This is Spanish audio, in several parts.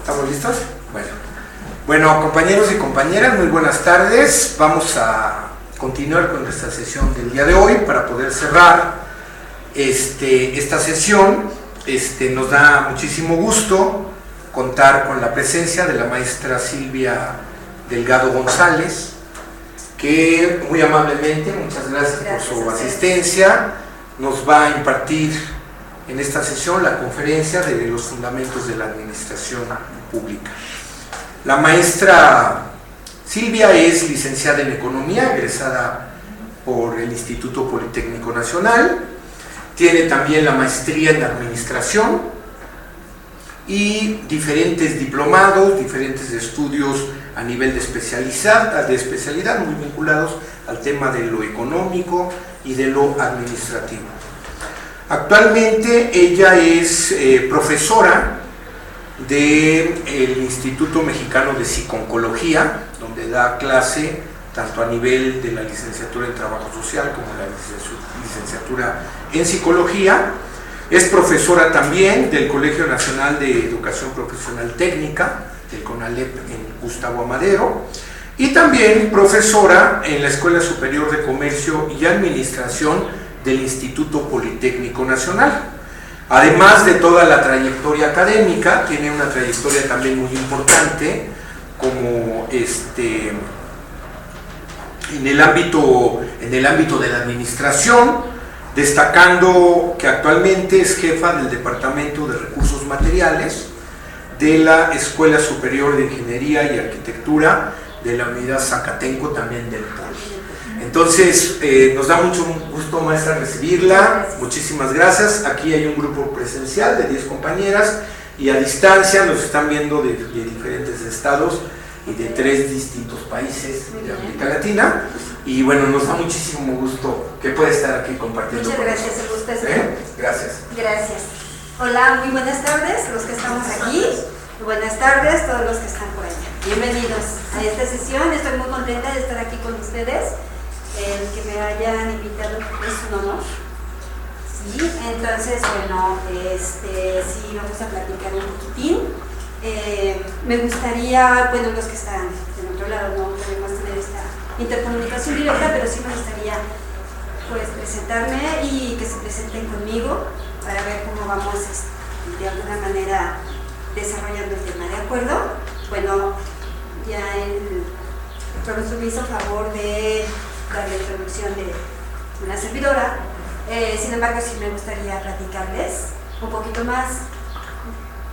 ¿Estamos listos? Bueno, compañeros y compañeras, muy buenas tardes. Vamos a continuar con nuestra sesión del día de hoy para poder cerrar esta sesión. Nos da muchísimo gusto contar con la presencia de la maestra Silvia Delgado González, que muy amablemente, muchas gracias por su asistencia, nos va a impartir en esta sesión la conferencia de los fundamentos de la administración pública. La maestra Silvia es licenciada en Economía, egresada por el Instituto Politécnico Nacional, tiene también la maestría en Administración y diferentes diplomados, diferentes estudios a nivel de especialidad muy vinculados al tema de lo económico y de lo administrativo. Actualmente ella es profesora del Instituto Mexicano de Psiconcología, donde da clase tanto a nivel de la licenciatura en Trabajo Social como la licenciatura en Psicología. Es profesora también del Colegio Nacional de Educación Profesional Técnica, del CONALEP en Gustavo Amadero, y también profesora en la Escuela Superior de Comercio y Administración del Instituto Politécnico Nacional. Además de toda la trayectoria académica, tiene una trayectoria también muy importante como en el ámbito de la administración, destacando que actualmente es jefa del Departamento de Recursos Materiales de la Escuela Superior de Ingeniería y Arquitectura de la Unidad Zacatenco, también del POLI. Entonces, nos da mucho gusto, maestra, recibirla. Muchísimas gracias. Aquí hay un grupo presencial de 10 compañeras y a distancia nos están viendo de diferentes estados y de 3 distintos países de América Latina. Y bueno, nos da muchísimo gusto que pueda estar aquí compartiendo. Muchas gracias, el gusto es mío. Gracias. Gracias. Hola, muy buenas tardes, los que estamos aquí. Buenas tardes, todos los que están por allá. Bienvenidos a esta sesión. Estoy muy contenta de estar aquí con ustedes. El que me hayan invitado es un honor. Sí, entonces, bueno, sí, vamos a platicar un poquitín. Me gustaría, bueno, los que están del otro lado no podemos tener esta intercomunicación directa, pero sí me gustaría pues presentarme y que se presenten conmigo para ver cómo vamos de alguna manera desarrollando el tema, ¿de acuerdo? Bueno, ya el profesor me hizo favor de dar la introducción de una servidora, sin embargo sí me gustaría platicarles un poquito más.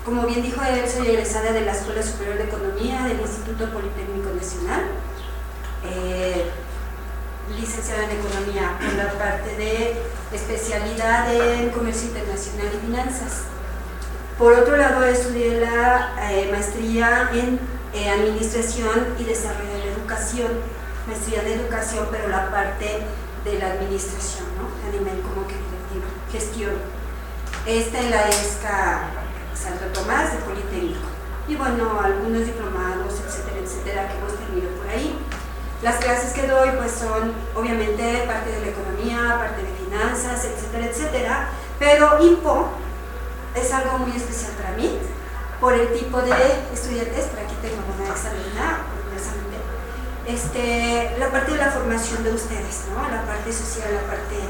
Como bien dijo él, soy egresada de la Escuela Superior de Economía del Instituto Politécnico Nacional, licenciada en Economía por la parte de especialidad en Comercio Internacional y Finanzas. Por otro lado, estudié la maestría en Administración y Desarrollo de la Educación, maestría de Educación, pero la parte de la administración, ¿no? A nivel como que directivo, gestión. En la ESCA Santo Tomás de Politécnico. Y bueno, algunos diplomados, etcétera, etcétera, que hemos tenido por ahí. Las clases que doy pues son obviamente parte de la economía, parte de finanzas, etcétera, etcétera, pero IMPO es algo muy especial para mí por el tipo de estudiantes. Por aquí tengo una exalumna, curiosamente, la parte de la formación de ustedes, ¿no? La parte social, la parte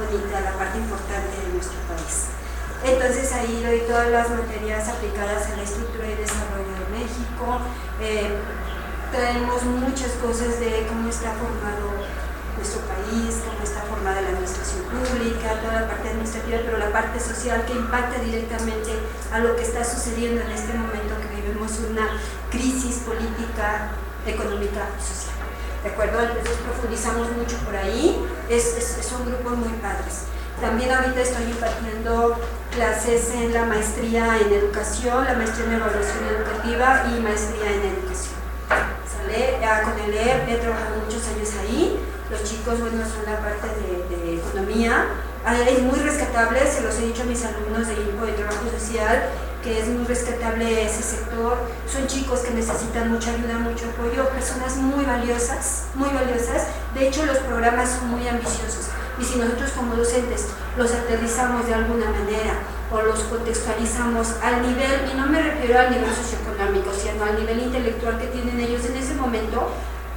bonita, la parte importante de nuestro país. Entonces ahí doy todas las materias aplicadas a la estructura y desarrollo de México. Traemos muchas cosas de cómo está formado nuestro país, cómo está formada la administración pública, toda la parte administrativa, pero la parte social que impacta directamente a lo que está sucediendo en este momento que vivimos una crisis política, económica y social. ¿De acuerdo? Entonces profundizamos mucho por ahí, son grupos muy padres. También ahorita estoy impartiendo clases en la maestría en educación, la maestría en evaluación educativa y maestría en educación. ¿Sale? Con el EEP he trabajado muchos años ahí. Los chicos, bueno, son la parte de economía. Es muy rescatable, se los he dicho a mis alumnos de INPO de Trabajo Social, que es muy rescatable ese sector. Son chicos que necesitan mucha ayuda, mucho apoyo, personas muy valiosas, muy valiosas. De hecho, los programas son muy ambiciosos. Y si nosotros como docentes los aterrizamos de alguna manera o los contextualizamos al nivel, y no me refiero al nivel socioeconómico, sino al nivel intelectual que tienen ellos en ese momento,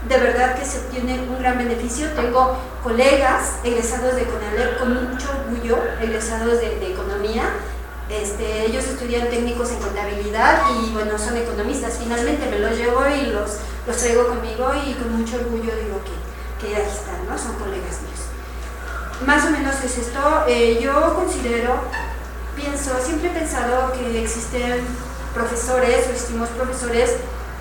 de verdad que se obtiene un gran beneficio. Tengo colegas egresados de CONALEP con mucho orgullo, egresados de economía. Ellos estudian técnicos en contabilidad y bueno, son economistas. Finalmente me los llevo y los traigo conmigo y con mucho orgullo digo que aquí están, ¿no? Son colegas míos. Más o menos es esto. Yo considero, siempre he pensado que existen profesores o existimos profesores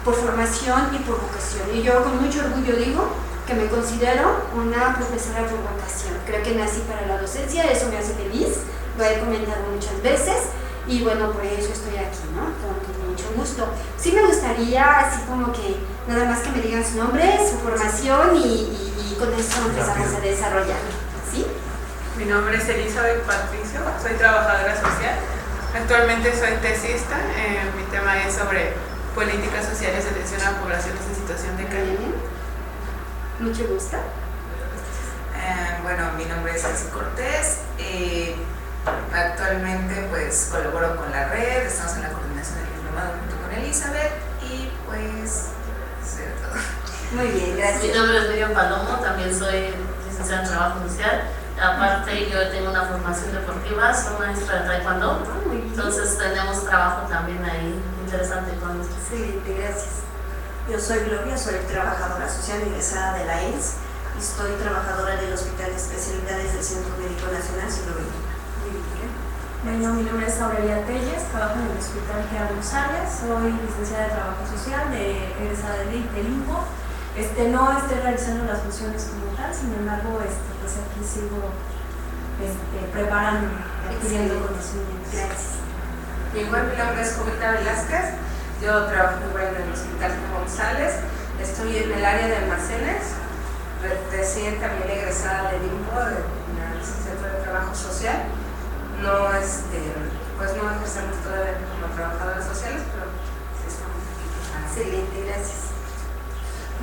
por formación y por vocación. Y yo con mucho orgullo digo que me considero una profesora por vocación. Creo que nací para la docencia, eso me hace feliz, lo he comentado muchas veces y bueno, por eso estoy aquí, ¿no? Con mucho gusto. Sí me gustaría, así como que nada más que me digan su nombre, su formación y con eso empezamos a desarrollar, ¿sí? Mi nombre es Elizabeth Patricio, soy trabajadora social. Actualmente soy tesista, mi tema es sobre políticas sociales de atención a poblaciones en situación de calle. Mucho gusto. Bueno, mi nombre es Elsie Cortés. Actualmente pues colaboro con la red, estamos en la coordinación del diplomado junto con Elizabeth y pues eso era todo. Muy bien, gracias. Mi nombre es Miriam Palomo, también soy licenciada en trabajo social. Aparte yo tengo una formación deportiva, soy maestra de taekwondo, entonces tenemos trabajo también ahí interesante con nosotros. Excelente, gracias. Yo soy Gloria, soy trabajadora social egresada de la ENS y soy trabajadora del Hospital de Especialidades del Centro Médico Nacional Siglo XX. Bueno, mi nombre es Aurelia Telles, trabajo en el Hospital Gerardo Arias, soy licenciada de Trabajo Social, egresada del INPO. No estoy realizando las funciones como tal, sin embargo, pues aquí sigo preparándome, adquiriendo conocimientos. Gracias. Igual, mi nombre es Jovita Velázquez, yo trabajo en el Hospital González, estoy en el área de almacenes, recién también egresada del INPO, del Centro de Trabajo Social. No, pues no ejercemos todavía como trabajadoras sociales, pero sí estamos aquí. Excelente, gracias.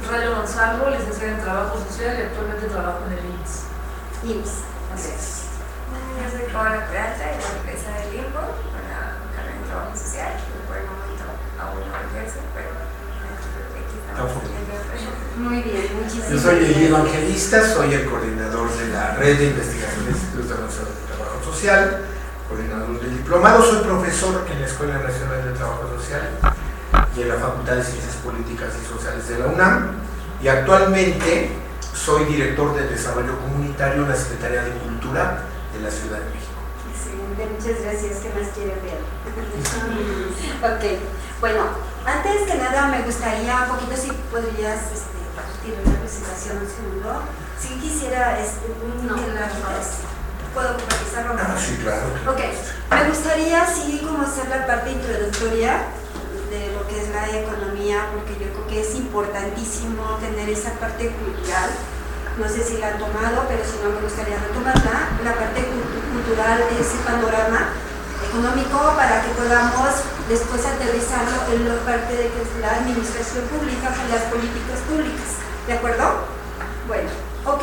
Rayo Gonzalo, licenciada en Trabajo Social y actualmente trabajo en el IMSS. Así es. Yo soy Paola Peralta y la empresa del Limbo, con la carrera en Trabajo Social, que por el momento aún no ejerce, pero muy bien, muchísimas gracias. Yo soy el evangelista, soy el coordinador de la red de investigación del Instituto Nacional de Trabajo Social, coordinador del diplomado, soy profesor en la Escuela Nacional de Trabajo Social y en la Facultad de Ciencias Políticas y Sociales de la UNAM, y actualmente soy director de Desarrollo Comunitario en la Secretaría de Cultura de la Ciudad de México. Excelente, muchas gracias. ¿Qué más quieren ver? Ok, bueno, antes que nada me gustaría un poquito si podrías partir una presentación un segundo. Si quisiera que la quitas. ¿Puedo compartirlo? Sí, claro. Ok, me gustaría así como hacer la parte introductoria de lo que es la economía, porque yo creo que es importantísimo tener esa parte cultural. No sé si la han tomado, pero si no me gustaría retomarla. La parte cultural es ese panorama económico para que podamos después aterrizarlo en la parte de que es la administración pública con las políticas públicas. ¿De acuerdo? Bueno, ok.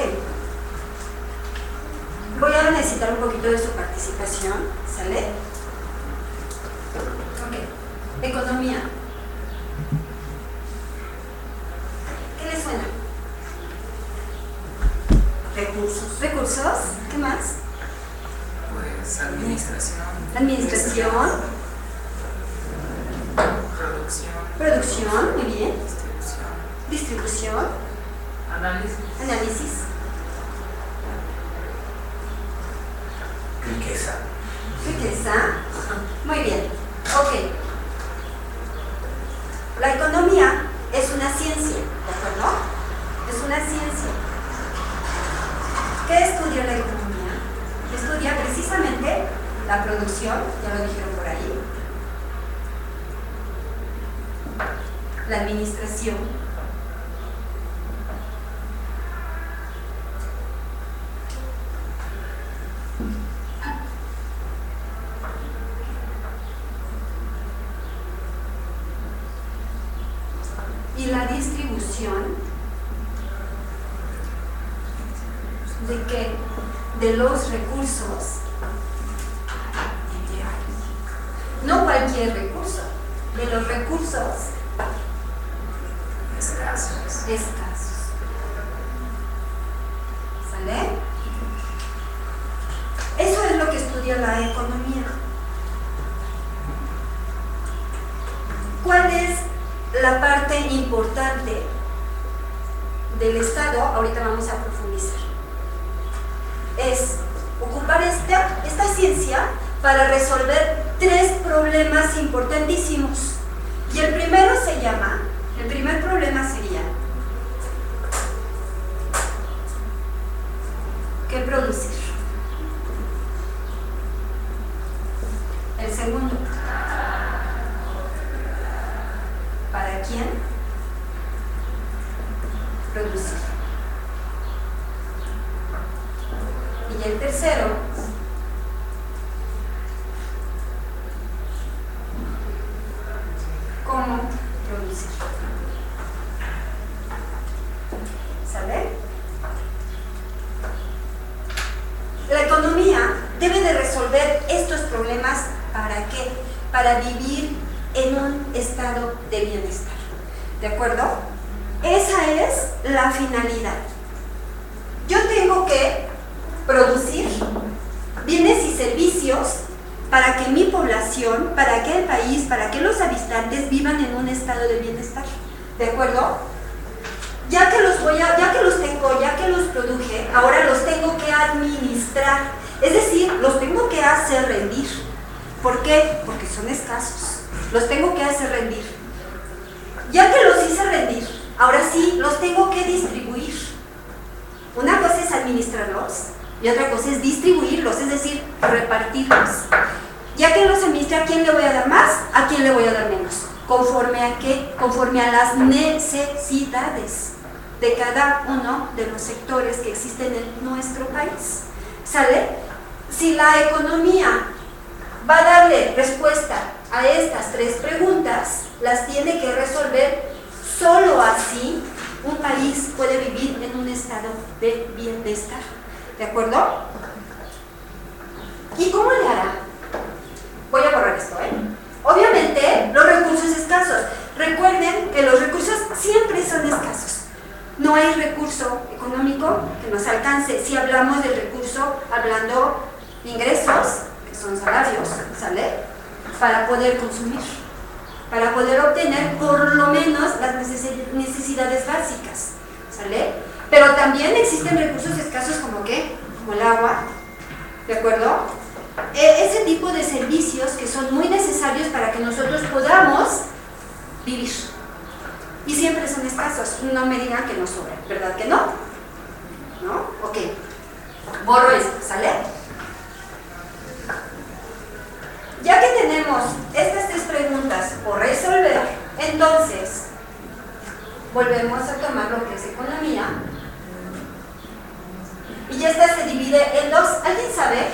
Voy a necesitar un poquito de su participación, ¿sale? Ok. Economía. ¿Qué les suena? Recursos. Recursos. ¿Qué más? Pues administración. Administración. Producción, muy bien. Distribución. Análisis. Riqueza. Muy bien. Ok. La economía es una ciencia, ¿de acuerdo? Es una ciencia. ¿Qué estudia la economía? Estudia precisamente la producción, ya lo dijeron por ahí, la administración, y la distribución. ¿De qué? de los recursos, no cualquier recurso, de los recursos escasos. ¿Sale? Eso es lo que estudia la economía. ¿Cuál es la parte importante del Estado? Ahorita vamos a profundizar. Es ocupar esta ciencia para resolver 3 problemas importantísimos. Y el primer problema sería ¿qué producir? El segundo, ¿para quién producir? Y el tercero, ¿cómo producir? ¿Sale? La economía debe de resolver estos problemas. ¿Para qué? Para vivir en un estado de bienestar. ¿De acuerdo? Esa es la finalidad. Yo tengo que producir bienes y servicios para que mi población, para que el país, para que los habitantes vivan en un estado de bienestar. ¿De acuerdo? Ya que los tengo, ya que los produje, ahora los tengo que administrar. Es decir, los tengo que hacer rendir. ¿Por qué? Porque son escasos. Los tengo que hacer rendir. Ya que los hice rendir, ahora sí, los tengo que distribuir. Una cosa es administrarlos y otra cosa es distribuirlos, es decir, repartirlos. Ya que los administré, ¿a quién le voy a dar más? ¿A quién le voy a dar menos? ¿Conforme a qué? Conforme a las necesidades de cada uno de los sectores que existen en nuestro país. ¿Sale? Si la economía va a darle respuesta a estas 3 preguntas, las tiene que resolver. Solo así un país puede vivir en un estado de bienestar. ¿De acuerdo? ¿Y cómo le hará? Voy a borrar esto, Obviamente, los recursos escasos. Recuerden que los recursos siempre son escasos. No hay recurso económico que nos alcance. Si hablamos del recurso, hablando de ingresos, que son salarios, ¿sale? Para poder consumir, para poder obtener por lo menos las necesidades básicas, ¿sale? Pero también existen recursos escasos como ¿qué? Como el agua, ¿de acuerdo? Ese tipo de servicios que son muy necesarios para que nosotros podamos vivir. Y siempre son escasos. No me digan que no sobran, ¿verdad que no? ¿No? Ok. Borro esto, ¿sale? Ya que tenemos estas 3 preguntas por resolver, entonces volvemos a tomar lo que es economía. Y ya esta se divide en 2. ¿Alguien sabe?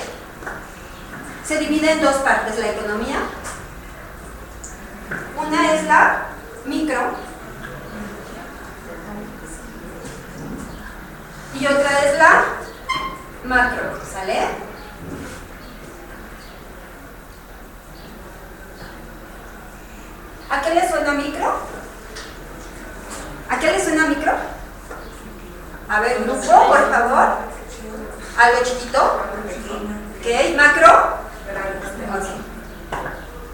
Se divide en 2 partes la economía. Una es la micro y otra es la macro, ¿sale? ¿A qué le suena micro? ¿A qué le suena micro? A ver, grupo, por favor. ¿Algo chiquito? Ok, macro. Okay.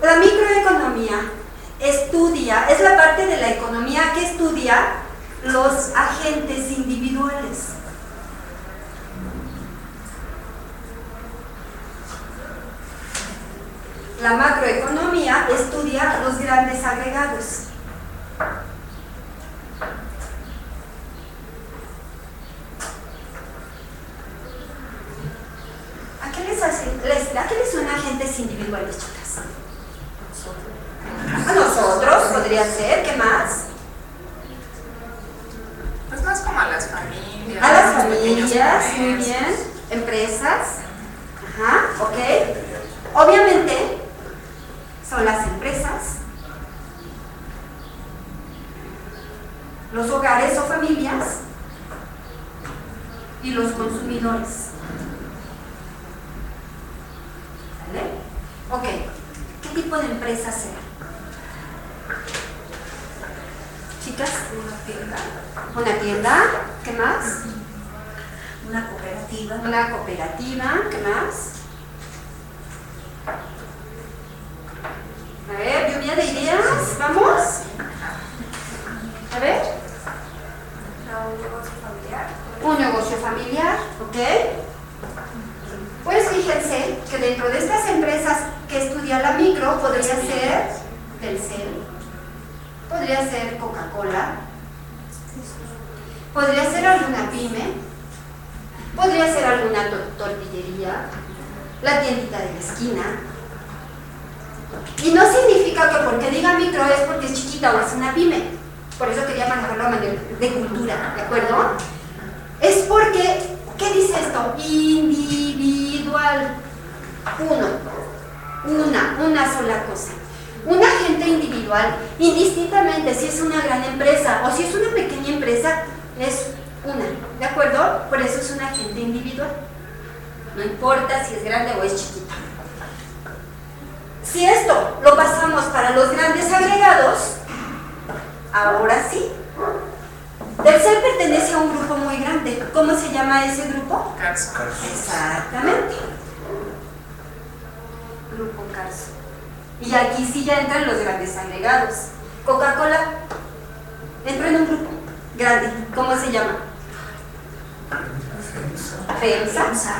La microeconomía estudia, es la parte de la economía que estudia los agentes individuales. La macroeconomía estudia los grandes agregados. ¿A qué les suena agentes individuales, chicas? A nosotros, podría ser, ¿qué más? Pues más como a las familias. A las familias, muy bien. Empresas. Ajá, ok. Obviamente, son las empresas, los hogares o familias y los consumidores. empresa sea? Chicas, una tienda, ¿qué más? Una cooperativa. Una cooperativa, ¿qué más? A ver, lluvia de ideas, ¿vamos? A ver. Un negocio familiar. Un negocio familiar, ¿ok? Pues fíjense que dentro de estas empresas que estudia la micro podría ser Telcel, podría ser Coca-Cola, podría ser alguna pyme, podría ser alguna tortillería, la tiendita de la esquina. Y no significa que porque diga micro es porque es chiquita o es una pyme. Por eso quería manejarlo a manera de cultura, ¿de acuerdo? Es porque, ¿qué dice esto? Individual. Una sola cosa. Un agente individual, indistintamente si es una gran empresa o si es una pequeña empresa, es una, ¿de acuerdo? Por eso es un agente individual. No importa si es grande o es chiquita. Si esto lo pasamos para los grandes agregados, ahora sí. Telcel pertenece a un grupo muy grande. ¿Cómo se llama ese grupo? Carso. Exactamente. Grupo Carso. Y aquí sí ya entran los grandes agregados. Coca-Cola entra en un grupo grande. ¿Cómo se llama? FEMSA.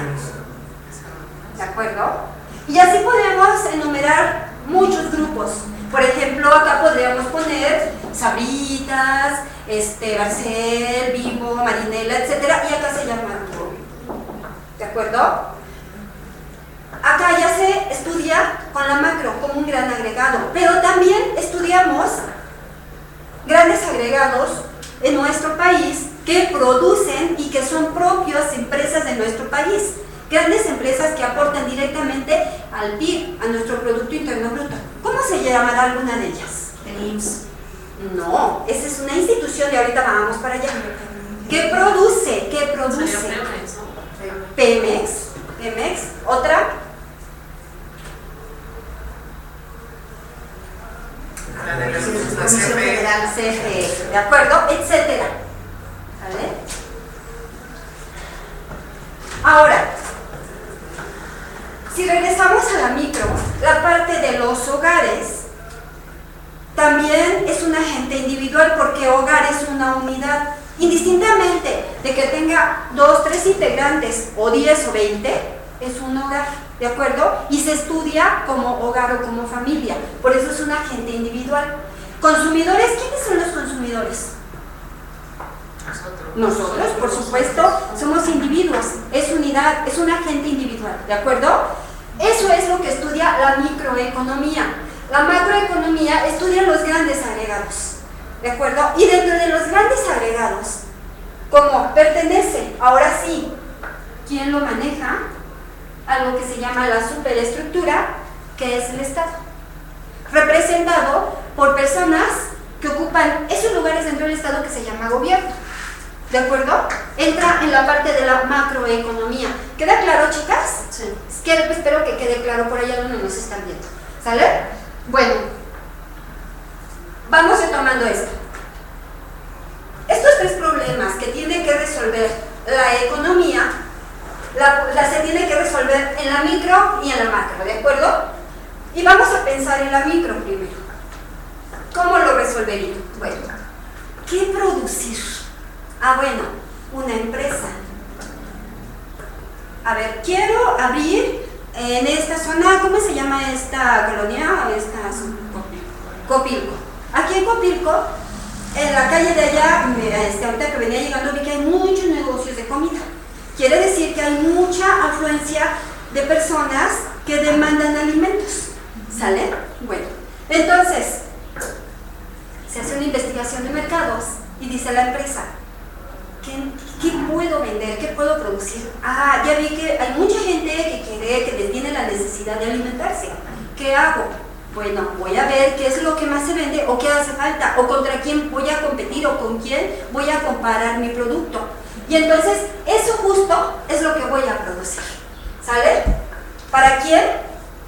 ¿De acuerdo? Y así podemos enumerar muchos grupos. Por ejemplo, acá podríamos poner Sabritas, Barcel, Bimbo, Marinela, etcétera, y acá se llama grupo. ¿De acuerdo? Acá ya se estudia con la macro como un gran agregado, pero también estudiamos grandes agregados en nuestro país que producen y que son propias empresas de nuestro país. Grandes empresas que aportan directamente al PIB, a nuestro Producto Interno Bruto. ¿Cómo se llamará alguna de ellas? El IMSS. No, esa es una institución y ahorita vamos para allá. ¿Qué produce? ¿Qué produce? Pemex. Pemex. ¿Otra? La de la Comisión Federal. CFE, ¿de acuerdo? Etcétera. ¿Vale? Ahora, si regresamos a la micro, la parte de los hogares también es un agente individual porque hogar es una unidad. Indistintamente de que tenga 2, 3 integrantes o 10 o 20, es un hogar, ¿de acuerdo? Y se estudia como hogar o como familia, por eso es un agente individual. Consumidores, ¿quiénes son los consumidores? Nosotros, por supuesto, somos individuos, es unidad, es un agente individual, ¿de acuerdo? Eso es lo que estudia la microeconomía. La macroeconomía estudia los grandes agregados, ¿de acuerdo? Y dentro de los grandes agregados, como pertenece, ahora sí, ¿quién lo maneja? Algo que se llama la superestructura, que es el Estado, representado por personas que ocupan esos lugares dentro del Estado que se llama gobierno. ¿De acuerdo? Entra en la parte de la macroeconomía. ¿Queda claro, chicas? Sí. Espero que quede claro por allá donde nos están viendo. ¿Sale? Bueno, vamos retomando esto. Estos 3 problemas que tiene que resolver la economía, se tiene que resolver en la micro y en la macro, ¿de acuerdo? Y vamos a pensar en la micro primero. ¿Cómo lo resolvería? Bueno, ¿qué producir? Bueno, una empresa. A ver, quiero abrir en esta zona, ¿cómo se llama esta colonia? Copilco. Aquí en Copilco, en la calle de allá, ahorita que venía llegando, vi que hay muchos negocios de comida. Quiere decir que hay mucha afluencia de personas que demandan alimentos. ¿Sale? Bueno, entonces, se hace una investigación de mercados y dice la empresa, ¿qué puedo vender? ¿Qué puedo producir? Ya vi que hay mucha gente que tiene la necesidad de alimentarse. ¿Qué hago? Bueno, voy a ver qué es lo que más se vende o qué hace falta, o contra quién voy a competir o con quién voy a comparar mi producto. Y entonces, eso justo es lo que voy a producir. ¿Sale? ¿Para quién?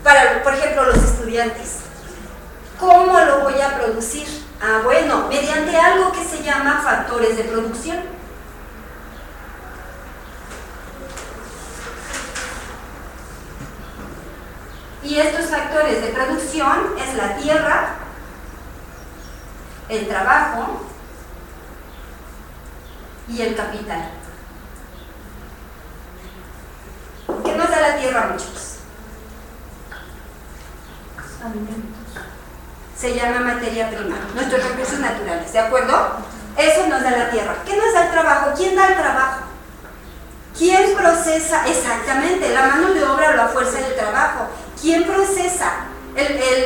Para, por ejemplo, los estudiantes. ¿Cómo lo voy a producir? Ah, bueno, mediante algo que se llama factores de producción. Y estos factores de producción es la tierra, el trabajo y el capital. ¿Qué nos da la tierra, muchachos? Alimentos. Se llama materia prima, nuestros recursos naturales, ¿de acuerdo? Eso nos da la tierra. ¿Qué nos da el trabajo? ¿Quién da el trabajo? ¿Quién procesa? Exactamente, la mano de obra o la fuerza de trabajo. ¿Quién procesa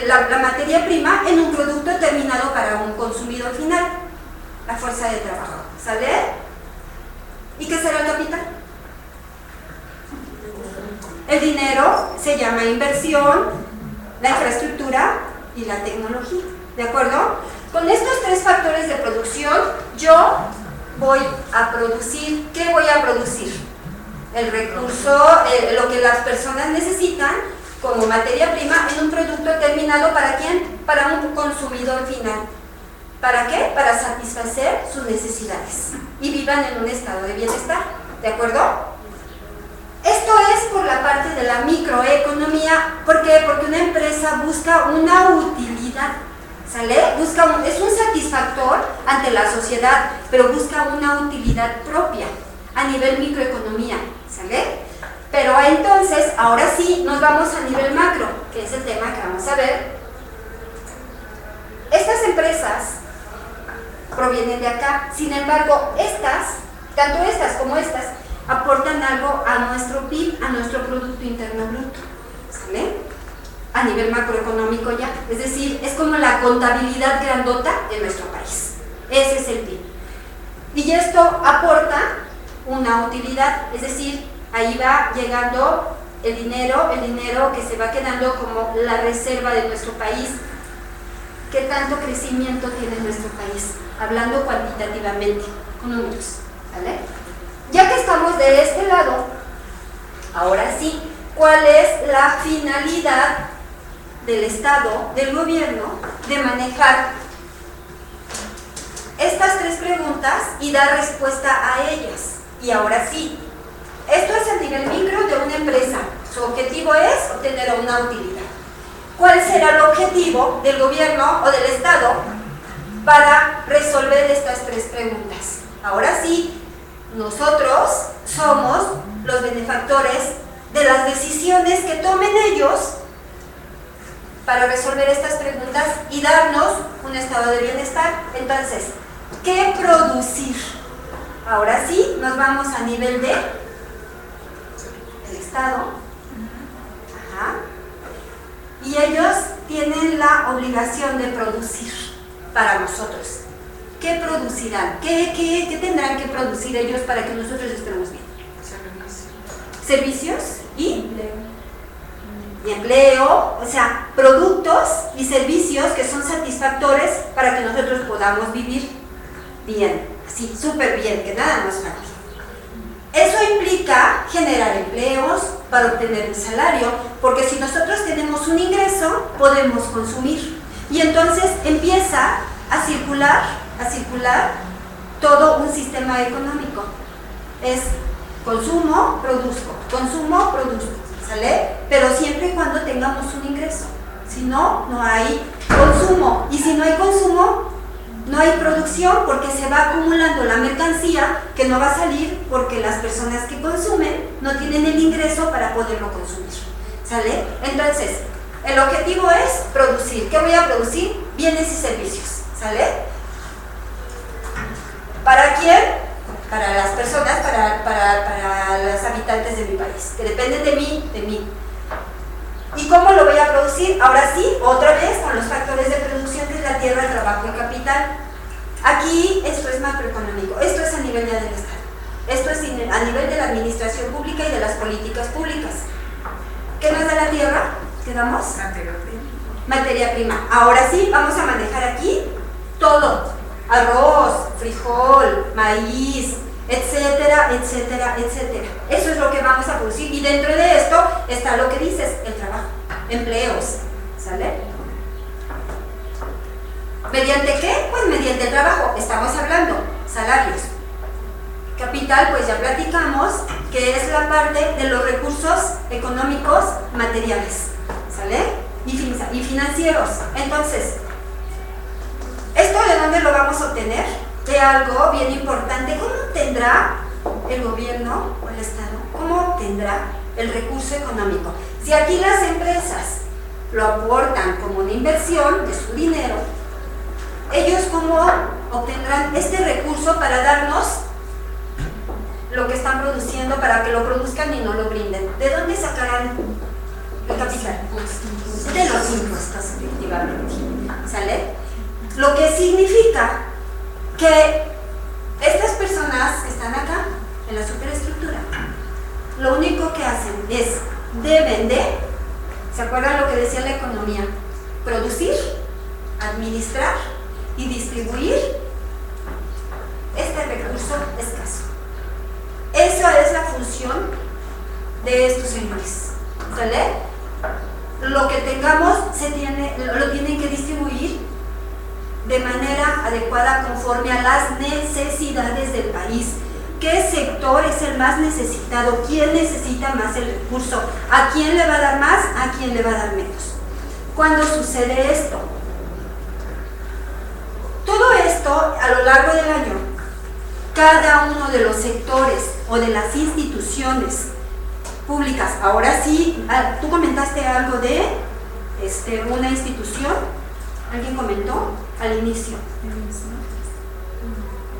la materia prima en un producto terminado para un consumidor final? La fuerza de trabajo, ¿sale? ¿Y qué será el capital? El dinero se llama inversión, la infraestructura y la tecnología, ¿de acuerdo? Con estos tres factores de producción, yo voy a producir. ¿Qué voy a producir? El recurso, lo que las personas necesitan como materia prima en un producto terminado. ¿Para quién? Para un consumidor final. ¿Para qué? Para satisfacer sus necesidades y vivan en un estado de bienestar, ¿de acuerdo? Esto es por la parte de la microeconomía. ¿Por qué? Porque una empresa busca una utilidad, ¿sale? Es un satisfactor ante la sociedad, pero busca una utilidad propia a nivel microeconomía, ¿sale? Pero entonces, ahora sí, nos vamos a nivel macro, que es el tema que vamos a ver. Estas empresas provienen de acá, sin embargo, tanto estas como estas, aportan algo a nuestro PIB, a nuestro Producto Interno Bruto, ¿sale? A nivel macroeconómico ya, es decir, es como la contabilidad grandota de nuestro país. Ese es el PIB. Y esto aporta una utilidad, es decir, ahí va llegando el dinero que se va quedando como la reserva de nuestro país. ¿Qué tanto crecimiento tiene nuestro país? Hablando cuantitativamente, con números, ¿vale? Ya que estamos de este lado, ahora sí, ¿cuál es la finalidad del Estado, del gobierno, de manejar estas tres preguntas y dar respuesta a ellas? Y ahora sí, esto es a nivel micro de una empresa. Su objetivo es obtener una utilidad. ¿Cuál será el objetivo del gobierno o del Estado para resolver estas tres preguntas? Ahora sí, nosotros somos los benefactores de las decisiones que tomen ellos para resolver estas preguntas y darnos un estado de bienestar. Entonces, ¿qué producir? Ahora sí, nos vamos a nivel de el Estado. Ajá. Y ellos tienen la obligación de producir para nosotros. ¿Qué producirán? ¿Qué tendrán que producir ellos para que nosotros estemos bien? Servicios y empleo, o sea, productos y servicios que son satisfactores para que nosotros podamos vivir bien, así, súper bien, que nada nos falte. Eso implica generar empleos para obtener un salario, porque si nosotros tenemos un ingreso, podemos consumir. Y entonces empieza a circular todo un sistema económico. Es consumo, produzco, ¿sale? Pero siempre y cuando tengamos un ingreso. Si no, no hay consumo. Y si no hay consumo, no hay producción, porque se va acumulando la mercancía que no va a salir porque las personas que consumen no tienen el ingreso para poderlo consumir, ¿sale? Entonces, el objetivo es producir. ¿Qué voy a producir? Bienes y servicios, ¿sale? ¿Para quién? Para las personas, para los habitantes de mi país, que dependen de mí. ¿Y cómo lo voy a producir? Ahora sí, otra vez con los factores de producción, que es la tierra, el trabajo y capital. Aquí esto es macroeconómico, esto es a nivel del Estado, esto es a nivel de la administración pública y de las políticas públicas. ¿Qué nos da la tierra? ¿Quedamos? Materia prima. Ahora sí, vamos a manejar aquí todo: arroz, frijol, maíz, etcétera, etcétera, etcétera. Eso es lo que vamos a producir, y dentro de esto está lo que dices, el trabajo, empleos, ¿sale? ¿Mediante qué? Pues mediante el trabajo, estamos hablando, salarios. Capital, pues ya platicamos, que es la parte de los recursos económicos materiales, ¿sale? Y financieros. Entonces, ¿esto de dónde lo vamos a obtener? De algo bien importante. ¿Cómo tendrá el gobierno o el Estado? ¿Cómo tendrá el recurso económico? Si aquí las empresas lo aportan como una inversión de su dinero, ellos cómo obtendrán este recurso para darnos lo que están produciendo, para que lo produzcan y no lo brinden. ¿De dónde sacarán el capital? De los impuestos, efectivamente. ¿Sale? Lo que significa que estas personas que están acá, en la superestructura, lo único que hacen es, deben de, ¿se acuerdan lo que decía la economía? Producir, administrar y distribuir este recurso escaso. Esa es la función de estos señores, ¿sale? Lo que tengamos lo tienen que distribuir de manera adecuada conforme a las necesidades del país. ¿Qué sector es el más necesitado? ¿Quién necesita más el recurso? ¿A quién le va a dar más? ¿A quién le va a dar menos? ¿Cuándo sucede esto? Todo esto a lo largo del año, cada uno de los sectores o de las instituciones públicas, ahora sí, tú comentaste algo de una institución, ¿alguien comentó al inicio?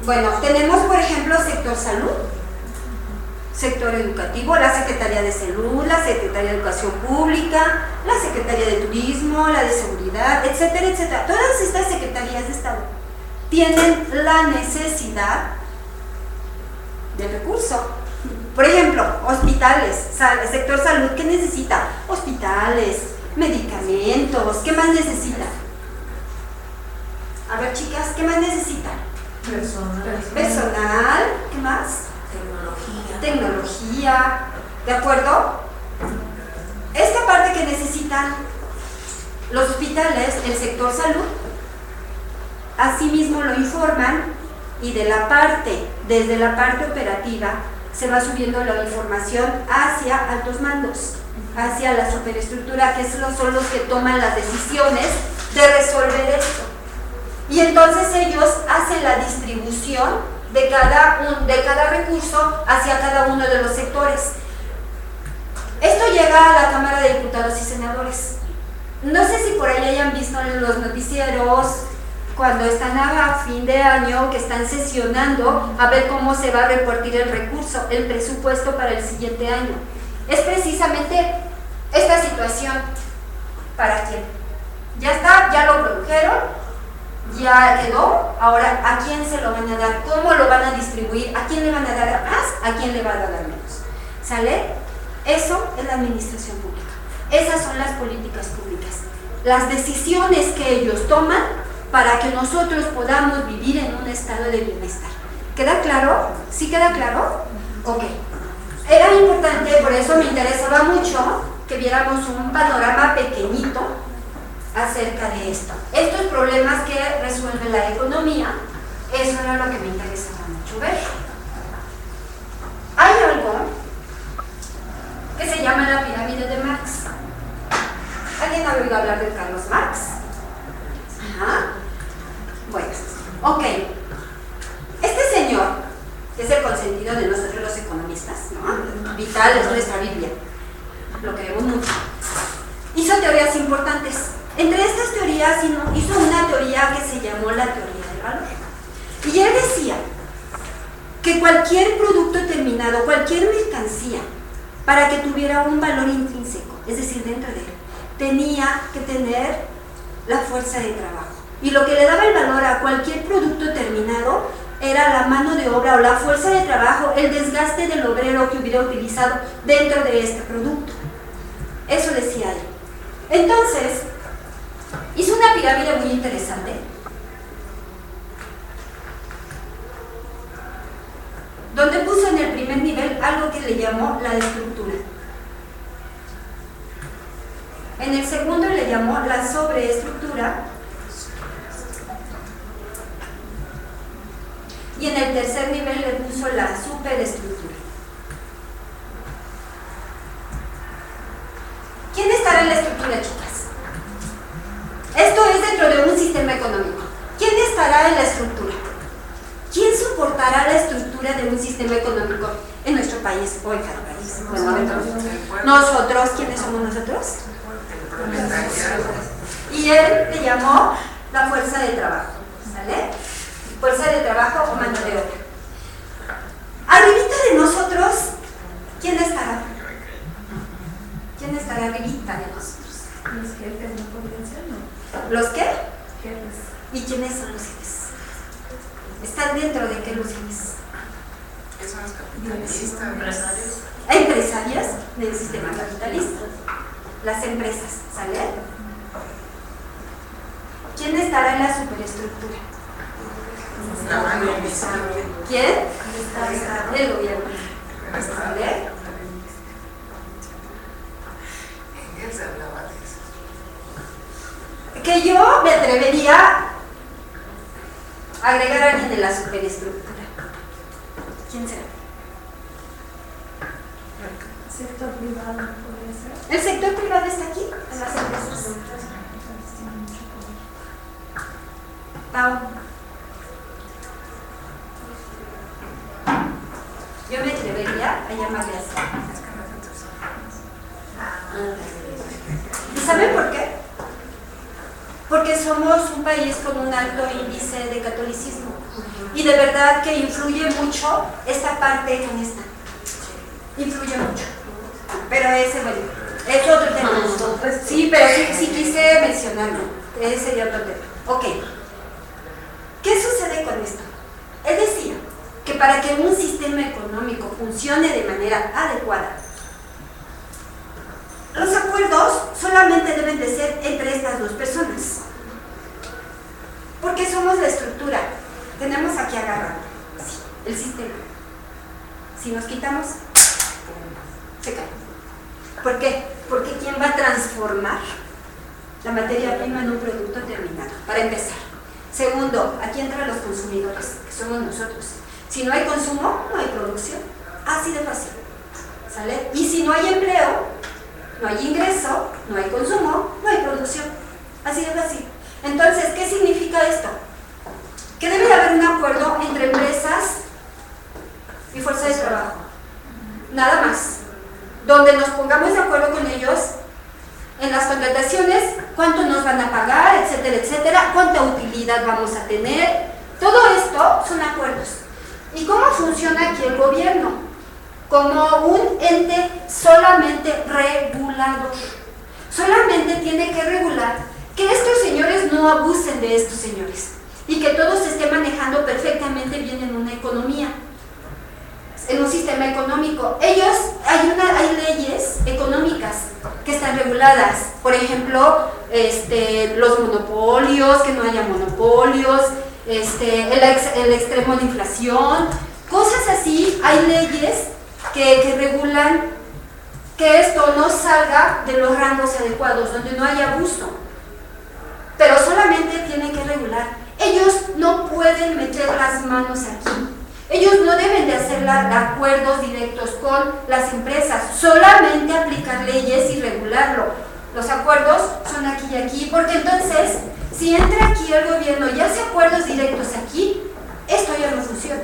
Bueno, tenemos por ejemplo sector salud, sector educativo, la Secretaría de Salud, la Secretaría de Educación Pública, la Secretaría de Turismo, la de Seguridad, etcétera, etcétera. Todas estas secretarías de Estado tienen la necesidad de recurso. Por ejemplo, hospitales, sector salud, ¿qué necesita? Hospitales, medicamentos, ¿qué más necesita? A ver, chicas, ¿qué más necesita? Personal, ¿qué más? Tecnología, ¿de acuerdo? Esta parte que necesitan los hospitales, el sector salud, asimismo lo informan y desde la parte operativa se va subiendo la información hacia altos mandos, hacia la superestructura, que son los que toman las decisiones de resolver esto. Y entonces ellos hacen la distribución de cada recurso hacia cada uno de los sectores. Esto llega a la Cámara de Diputados y Senadores. No sé si por ahí hayan visto en los noticieros cuando están a fin de año, que están sesionando a ver cómo se va a repartir el recurso, el presupuesto para el siguiente año. Es precisamente esta situación. ¿Para quién? Ya está, ya lo produjeron, ya quedó. Ahora, ¿a quién se lo van a dar? ¿Cómo lo van a distribuir? ¿A quién le van a dar más? ¿A quién le van a dar menos? ¿Sale? Eso es la administración pública. Esas son las políticas públicas. Las decisiones que ellos toman para que nosotros podamos vivir en un estado de bienestar. ¿Queda claro? ¿Sí queda claro? Ok. Era importante, por eso me interesaba mucho que viéramos un panorama pequeñito acerca de esto. Estos problemas que resuelve la economía, eso era lo que me interesaba mucho ver. Hay algo que se llama la pirámide de Marx. ¿Alguien ha oído hablar de Carlos Marx? Ajá. Bueno, ok. Este señor, que es el consentido de nosotros los economistas, ¿no? Vital, es nuestra Biblia, lo queremos mucho, hizo teorías importantes. Entre estas teorías hizo una teoría que se llamó la teoría del valor. Y él decía que cualquier producto terminado, cualquier mercancía, para que tuviera un valor intrínseco, es decir, dentro de él, tenía que tener la fuerza de trabajo. Y lo que le daba el valor a cualquier producto terminado era la mano de obra o la fuerza de trabajo, el desgaste del obrero que hubiera utilizado dentro de este producto. Eso decía él. Entonces, hizo una pirámide muy interesante, donde puso en el primer nivel algo que le llamó la estructura. En el segundo le llamó la sobreestructura. y en el tercer nivel le puso la superestructura. ¿Quién estará en la estructura, chicas? Esto es dentro de un sistema económico. ¿Quién estará en la estructura? ¿Quién soportará la estructura de un sistema económico en nuestro país o en cada país? Nosotros, ¿quiénes somos nosotros? Y él le llamó la fuerza de trabajo, ¿sale? Fuerza de trabajo o mano de obra. Arribita de nosotros, ¿quién estará? ¿Quién estará arribita de nosotros? Los jefes no podrían ser, ¿no? ¿Los qué? Jefes. ¿Y quiénes son los jefes? ¿Están dentro de qué los jefes? ¿Qué son los capitalistas? Empresarios. Empresarias del sistema capitalista. Las empresas, ¿sale? ¿Quién estará en la superestructura? ¿Quién? El gobierno. ¿Sale? Engels hablaba de eso. Que yo me atrevería a agregar a alguien de la superestructura. ¿Quién será? Sector privado podría ser. ¿El sector privado está aquí? En las empresas. Pau. Yo me atrevería a llamarle así. ¿Y saben por qué? Porque somos un país con un alto índice de catolicismo. Y de verdad que influye mucho esta parte con esta. Influye mucho. Pero ese, bueno, es otro tema. Sí, pero sí quise mencionarlo. Ese sería otro tema. Ok. ¿Qué sucede con esto? Es decir, que para que un sistema económico funcione de manera adecuada, los acuerdos solamente deben de ser entre estas dos personas. Porque somos la estructura. Tenemos aquí agarrado el sistema. Si nos quitamos, se cae. ¿Por qué? Porque ¿quién va a transformar la materia prima en un producto terminado? Para empezar. Segundo, aquí entran los consumidores, que somos nosotros. Si no hay consumo, no hay producción. Así de fácil. ¿Sale? Y si no hay empleo, no hay ingreso, no hay consumo, no hay producción. Así de fácil. Entonces, ¿qué significa esto? Que debe de haber un acuerdo entre empresas y fuerza de trabajo. Nada más. Donde nos pongamos de acuerdo con ellos en las contrataciones, cuánto nos van a pagar, etcétera, etcétera, cuánta utilidad vamos a tener. Todo esto son acuerdos. ¿Y cómo funciona aquí el gobierno? Como un ente solamente regulador. Solamente tiene que regular que estos señores no abusen de estos señores y que todo se esté manejando perfectamente bien en una economía, en un sistema económico. Ellos, hay leyes económicas que están reguladas, por ejemplo, los monopolios, que no haya monopolios, el extremo de inflación, cosas así. Hay leyes que regulan que esto no salga de los rangos adecuados, donde no haya abuso, pero solamente tienen que regular. Ellos no pueden meter las manos aquí. Ellos no deben de hacer acuerdos directos con las empresas, solamente aplicar leyes y regularlo. Los acuerdos son aquí y aquí, porque entonces, si entra aquí el gobierno y hace acuerdos directos aquí, esto ya no funciona.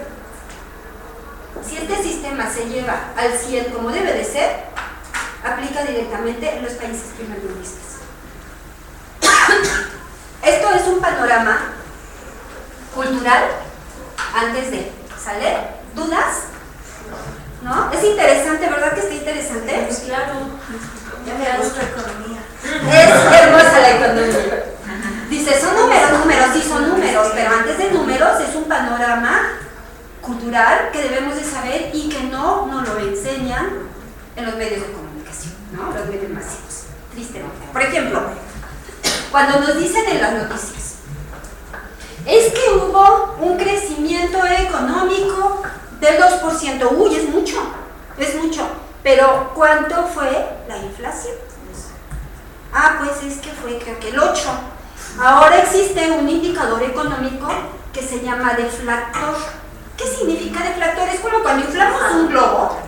Si este sistema se lleva al 100 como debe de ser, aplica directamente en los países primermundistas. Esto es un panorama cultural antes de, ¿sale? ¿Dudas? ¿No? Es interesante, ¿verdad que está interesante? Pues claro, Ya me gusta economía. Es hermosa la economía. Dice, son números, sí son números, pero antes de números es un panorama cultural que debemos de saber y que no nos lo enseñan en los medios de comunicación, ¿no? Los medios masivos, tristemente. Por ejemplo, cuando nos dicen en las noticias, es que hubo un crecimiento económico del 2%, uy, es mucho, pero ¿cuánto fue la inflación? Ah, pues es que fue creo que el 8%. Ahora existe un indicador económico que se llama deflactor. ¿Qué significa deflactor? Es como cuando inflamos un globo,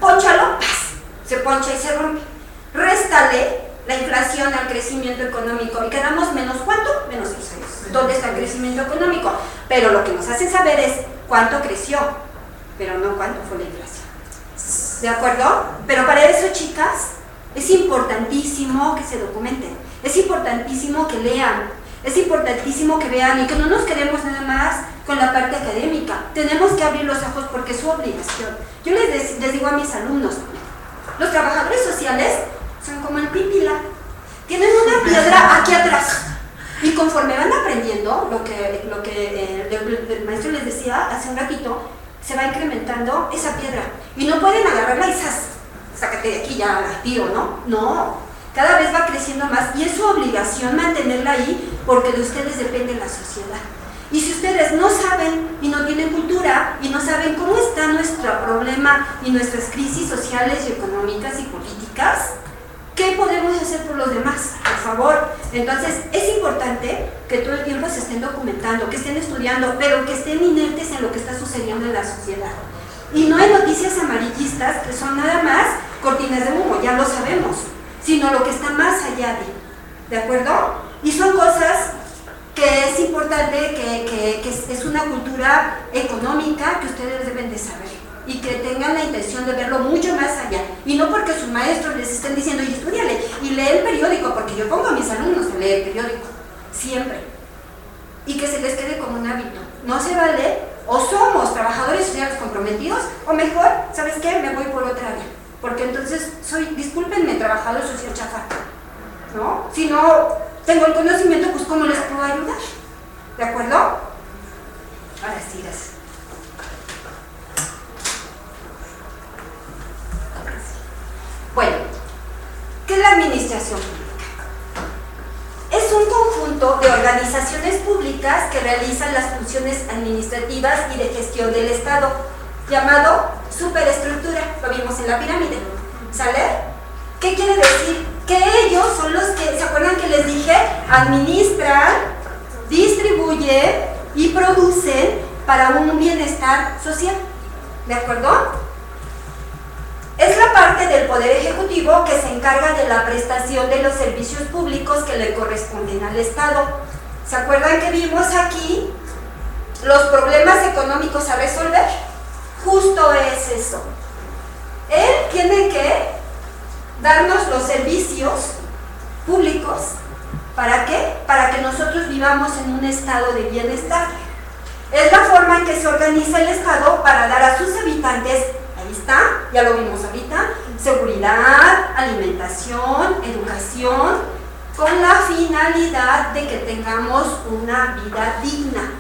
pónchalo, ¡paz! Se poncha y se rompe. Réstale la inflación al crecimiento económico y quedamos menos ¿cuánto? Menos 6 años. ¿Dónde está el crecimiento económico? Pero lo que nos hacen saber es cuánto creció, pero no cuánto fue la inflación. ¿De acuerdo? Pero para eso, chicas, es importantísimo que se documenten, es importantísimo que lean, es importantísimo que vean y que no nos quedemos nada más con la parte académica. Tenemos que abrir los ojos porque es su obligación. Yo les digo a mis alumnos, los trabajadores sociales son como el pípila, tienen una piedra aquí atrás y conforme van aprendiendo lo que el maestro les decía hace un ratito, se va incrementando esa piedra y no pueden agarrarla y sácate de aquí, ya la tiro, ¿no? No, cada vez va creciendo más y es su obligación mantenerla ahí porque de ustedes depende la sociedad. Y si ustedes no saben y no tienen cultura y no saben cómo está nuestro problema y nuestras crisis sociales y económicas y políticas, ¿qué podemos hacer por los demás? Por favor. Entonces, es importante que todo el tiempo se estén documentando, que estén estudiando, pero que estén inertes en lo que está sucediendo en la sociedad. Y no hay noticias amarillistas que son nada más cortinas de humo, ya lo sabemos, sino lo que está más allá ¿de acuerdo? Y son cosas que es importante, que es una cultura económica que ustedes deben de saber y que tengan la intención de verlo mucho más allá. Y no porque sus maestros les estén diciendo, y estudiale, y lee el periódico, porque yo pongo a mis alumnos a leer el periódico, siempre. Y que se les quede como un hábito. No se vale, o somos trabajadores sociales comprometidos, o mejor, ¿sabes qué? Me voy por otra área. Porque entonces soy, discúlpenme, trabajador social chafa, ¿no? Si no tengo el conocimiento, pues ¿cómo les puedo ayudar? ¿De acuerdo? Ahora sí, gracias. Bueno, ¿qué es la administración pública? Es un conjunto de organizaciones públicas que realizan las funciones administrativas y de gestión del Estado, llamado superestructura, lo vimos en la pirámide, ¿sale? ¿Qué quiere decir? Que ellos son los que, ¿se acuerdan que les dije? Administran, distribuyen y producen para un bienestar social, ¿de acuerdo? Es la parte del Poder Ejecutivo que se encarga de la prestación de los servicios públicos que le corresponden al Estado. ¿Se acuerdan que vimos aquí los problemas económicos a resolver? Justo es eso. Él tiene que darnos los servicios públicos. ¿Para qué? Para que nosotros vivamos en un estado de bienestar. Es la forma en que se organiza el Estado para dar a sus habitantes, ahí está, ya lo vimos ahorita, seguridad, alimentación, educación, con la finalidad de que tengamos una vida digna.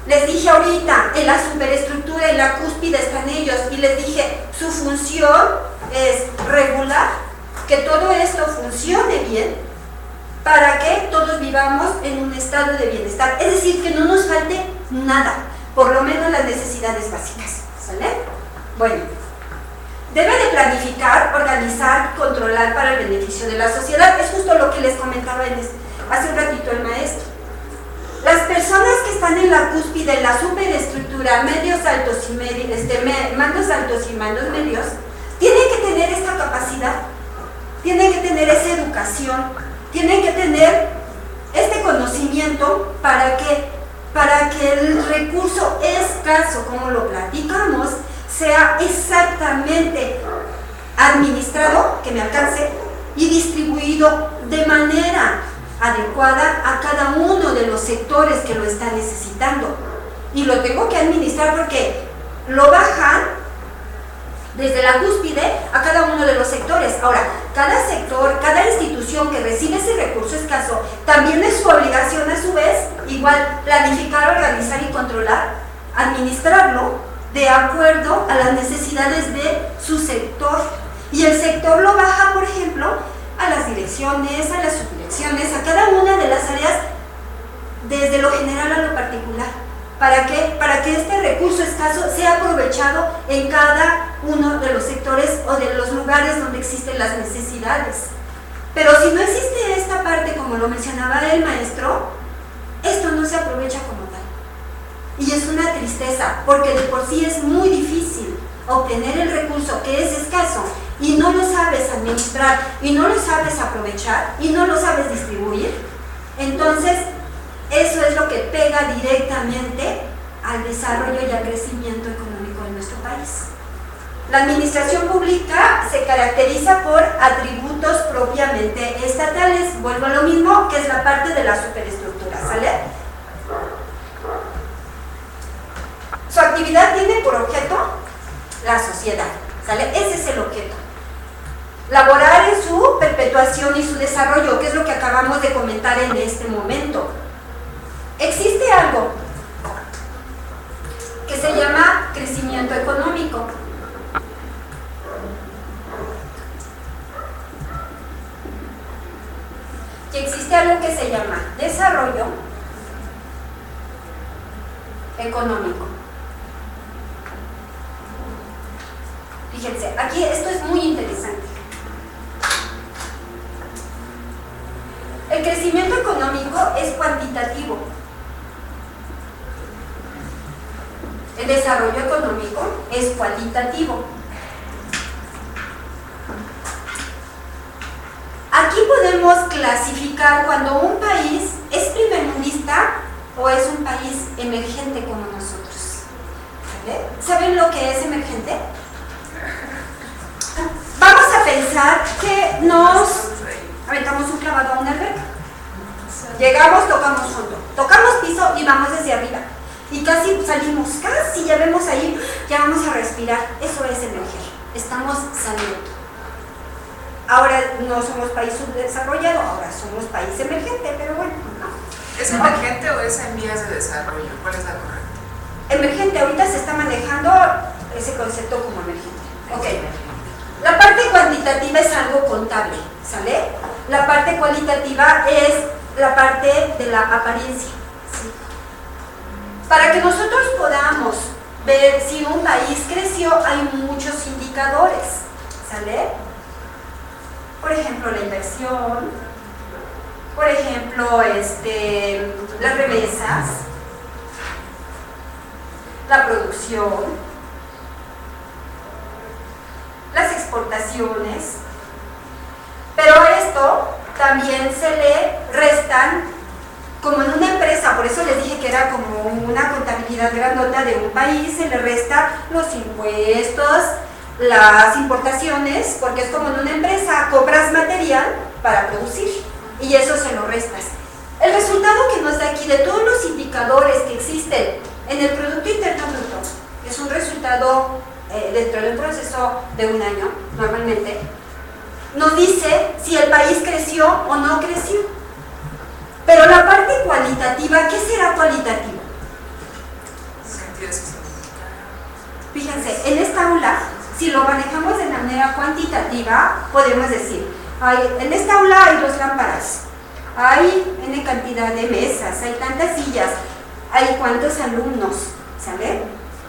Les dije ahorita, en la superestructura, en la cúspide están ellos, y les dije, su función es regular, que todo esto funcione bien, para que todos vivamos en un estado de bienestar. Es decir, que no nos falte nada, por lo menos las necesidades básicas, ¿sale? Bueno, debe de planificar, organizar, controlar para el beneficio de la sociedad. Es justo lo que les comentaba hace un ratito el maestro. Las personas que están en la cúspide, en la superestructura, medios altos y mandos altos y mandos medios, tienen que tener esta capacidad, tienen que tener esa educación, tienen que tener este conocimiento para que el recurso escaso, como lo platicamos, sea exactamente administrado, que me alcance, y distribuido de manera adecuada a cada uno de los sectores que lo están necesitando. Y lo tengo que administrar porque lo bajan desde la cúspide a cada uno de los sectores. Ahora, cada sector, cada institución que recibe ese recurso escaso, también es su obligación a su vez, igual, planificar, organizar y controlar, administrarlo de acuerdo a las necesidades de su sector. Y el sector lo baja, por ejemplo, a las direcciones, a las subdirecciones, a cada una de las áreas, desde lo general a lo particular. ¿Para qué? Para que este recurso escaso sea aprovechado en cada uno de los sectores o de los lugares donde existen las necesidades. Pero si no existe esta parte, como lo mencionaba el maestro, esto no se aprovecha como tal. Y es una tristeza, porque de por sí es muy difícil obtener el recurso que es escaso y no lo sabes administrar y no lo sabes aprovechar y no lo sabes distribuir. Entonces, eso es lo que pega directamente al desarrollo y al crecimiento económico de nuestro país. La administración pública se caracteriza por atributos propiamente estatales. Vuelvo a lo mismo, que es la parte de la superestructura, ¿sale? Su actividad tiene por objeto la sociedad, ¿sale? Ese es el objeto. Laborar en su perpetuación y su desarrollo, que es lo que acabamos de comentar en este momento. Existe algo que se llama crecimiento económico. Y existe algo que se llama desarrollo económico. Fíjense, aquí esto es muy interesante. El crecimiento económico es cuantitativo. El desarrollo económico es cualitativo. Aquí podemos clasificar cuando un país es primermundista o es un país emergente como nosotros. ¿Vale? ¿Saben lo que es emergente? Vamos a pensar que nos aventamos un clavado a una alberca. Llegamos, tocamos fondo, tocamos piso y vamos desde arriba. Y casi salimos, casi ya vemos ahí, ya vamos a respirar. Eso es emerger. Estamos saliendo. Ahora no somos país subdesarrollado, ahora somos país emergente, pero bueno, ¿no? ¿Es emergente o es en vías de desarrollo? ¿Cuál es la correcta? Emergente, ahorita se está manejando ese concepto como emergente. Ok. La parte cuantitativa es algo contable, ¿sale? La parte cualitativa es la parte de la apariencia. ¿Sí? Para que nosotros podamos ver si un país creció, hay muchos indicadores, ¿sale? Por ejemplo, la inversión, por ejemplo, las remesas, la producción, las exportaciones, pero a esto también se le restan, como en una empresa, por eso les dije que era como una contabilidad grandota de un país, se le resta los impuestos, las importaciones, porque es como en una empresa, compras material para producir y eso se lo restas. El resultado que nos da aquí de todos los indicadores que existen en el Producto Interno Bruto es un resultado dentro de un proceso de un año, normalmente, nos dice si el país creció o no creció. Pero la parte cualitativa, ¿qué será cualitativo? Fíjense, en esta aula, si lo manejamos de manera cuantitativa, podemos decir, en esta aula hay 2 lámparas, hay N cantidad de mesas, hay tantas sillas, hay cuántos alumnos, ¿sale?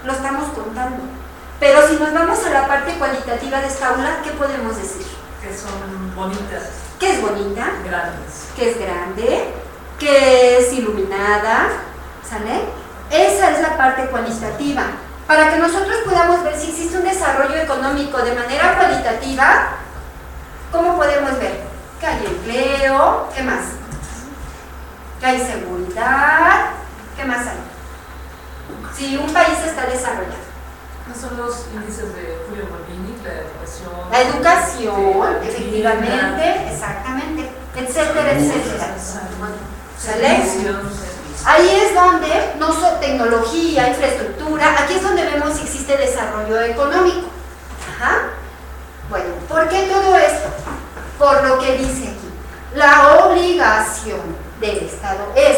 Lo estamos contando. Pero si nos vamos a la parte cualitativa de esta aula, ¿qué podemos decir? Que son bonitas. ¿Qué es bonita? Grandes. Que es grande, que es iluminada, ¿sale? Esa es la parte cualitativa. Para que nosotros podamos ver si existe un desarrollo económico de manera cualitativa, ¿cómo podemos ver? Que hay empleo, ¿qué más? Que hay seguridad, ¿qué más hay? Si un país está desarrollado. No son los índices de Julio Marbini, La educación, efectivamente, exactamente, etcétera, etcétera. ¿Sale? Ahí es donde tecnología, infraestructura, aquí es donde vemos si existe desarrollo económico. Ajá. Bueno, ¿por qué todo esto? Por lo que dice aquí. La obligación del Estado es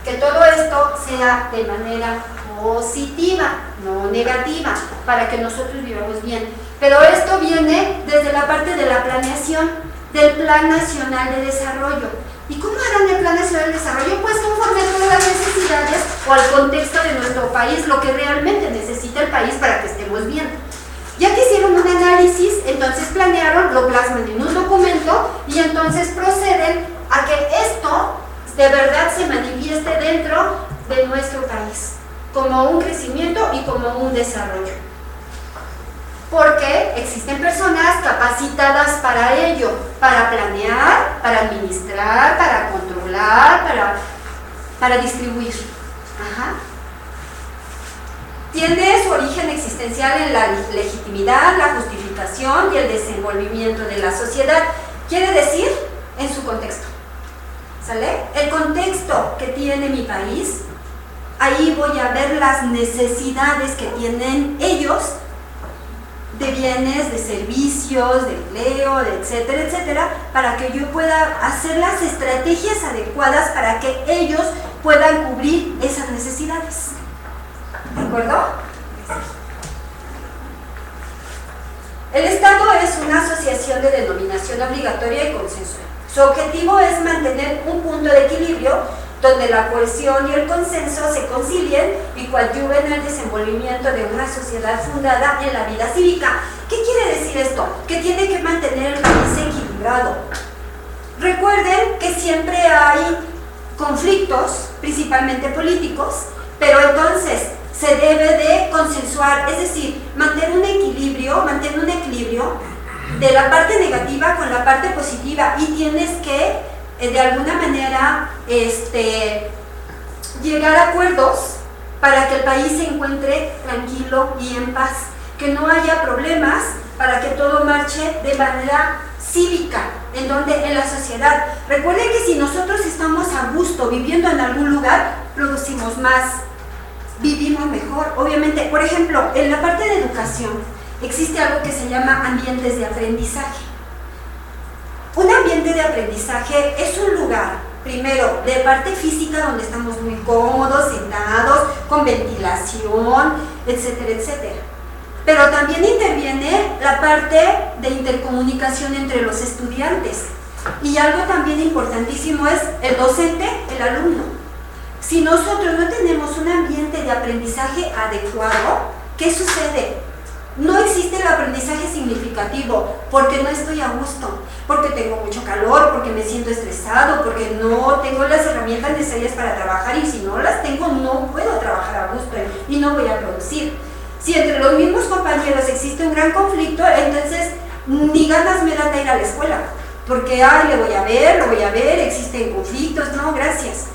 que todo esto sea de manera positiva, no negativa, para que nosotros vivamos bien. Pero esto viene desde la parte de la planeación, del Plan Nacional de Desarrollo. ¿Y cómo harán el Plan Nacional de Desarrollo? Pues conforme a todas las necesidades o al contexto de nuestro país, lo que realmente necesita el país para que estemos bien. Ya que hicieron un análisis, entonces planearon, lo plasman en un documento y entonces proceden a que esto de verdad se manifieste dentro de nuestro país. como un crecimiento y como un desarrollo. Porque existen personas capacitadas para ello, para planear, para administrar, para controlar, para distribuir. Ajá. Tiene su origen existencial en la legitimidad, la justificación y el desenvolvimiento de la sociedad. Quiere decir, en su contexto. ¿Sale? El contexto que tiene mi país, ahí voy a ver las necesidades que tienen ellos de bienes, de servicios, de empleo, de etcétera, etcétera, para que yo pueda hacer las estrategias adecuadas para que ellos puedan cubrir esas necesidades. ¿De acuerdo? El Estado es una asociación de denominación obligatoria y consensual. Su objetivo es mantener un punto de equilibrio donde la cohesión y el consenso se concilien y coadyuven al desenvolvimiento de una sociedad fundada en la vida cívica. ¿Qué quiere decir esto? Que tiene que mantener el país equilibrado. Recuerden que siempre hay conflictos, principalmente políticos, pero entonces se debe de consensuar, es decir, mantener un equilibrio de la parte negativa con la parte positiva, y tienes que de alguna manera llegar a acuerdos para que el país se encuentre tranquilo y en paz, que no haya problemas, para que todo marche de manera cívica, en la sociedad. Recuerden que si nosotros estamos a gusto viviendo en algún lugar, producimos más, vivimos mejor. Obviamente, por ejemplo, en la parte de educación existe algo que se llama ambientes de aprendizaje. Un ambiente de aprendizaje es un lugar, primero, de parte física, donde estamos muy cómodos, sentados, con ventilación, etcétera, etcétera. Pero también interviene la parte de intercomunicación entre los estudiantes. Y algo también importantísimo es el docente, el alumno. Si nosotros no tenemos un ambiente de aprendizaje adecuado, ¿qué sucede? No existe el aprendizaje significativo, porque no estoy a gusto, porque tengo mucho calor, porque me siento estresado, porque no tengo las herramientas necesarias para trabajar, y si no las tengo no puedo trabajar a gusto y no voy a producir. Si entre los mismos compañeros existe un gran conflicto, entonces ni ganas me dan de ir a la escuela, porque lo voy a ver, existen conflictos, no, gracias.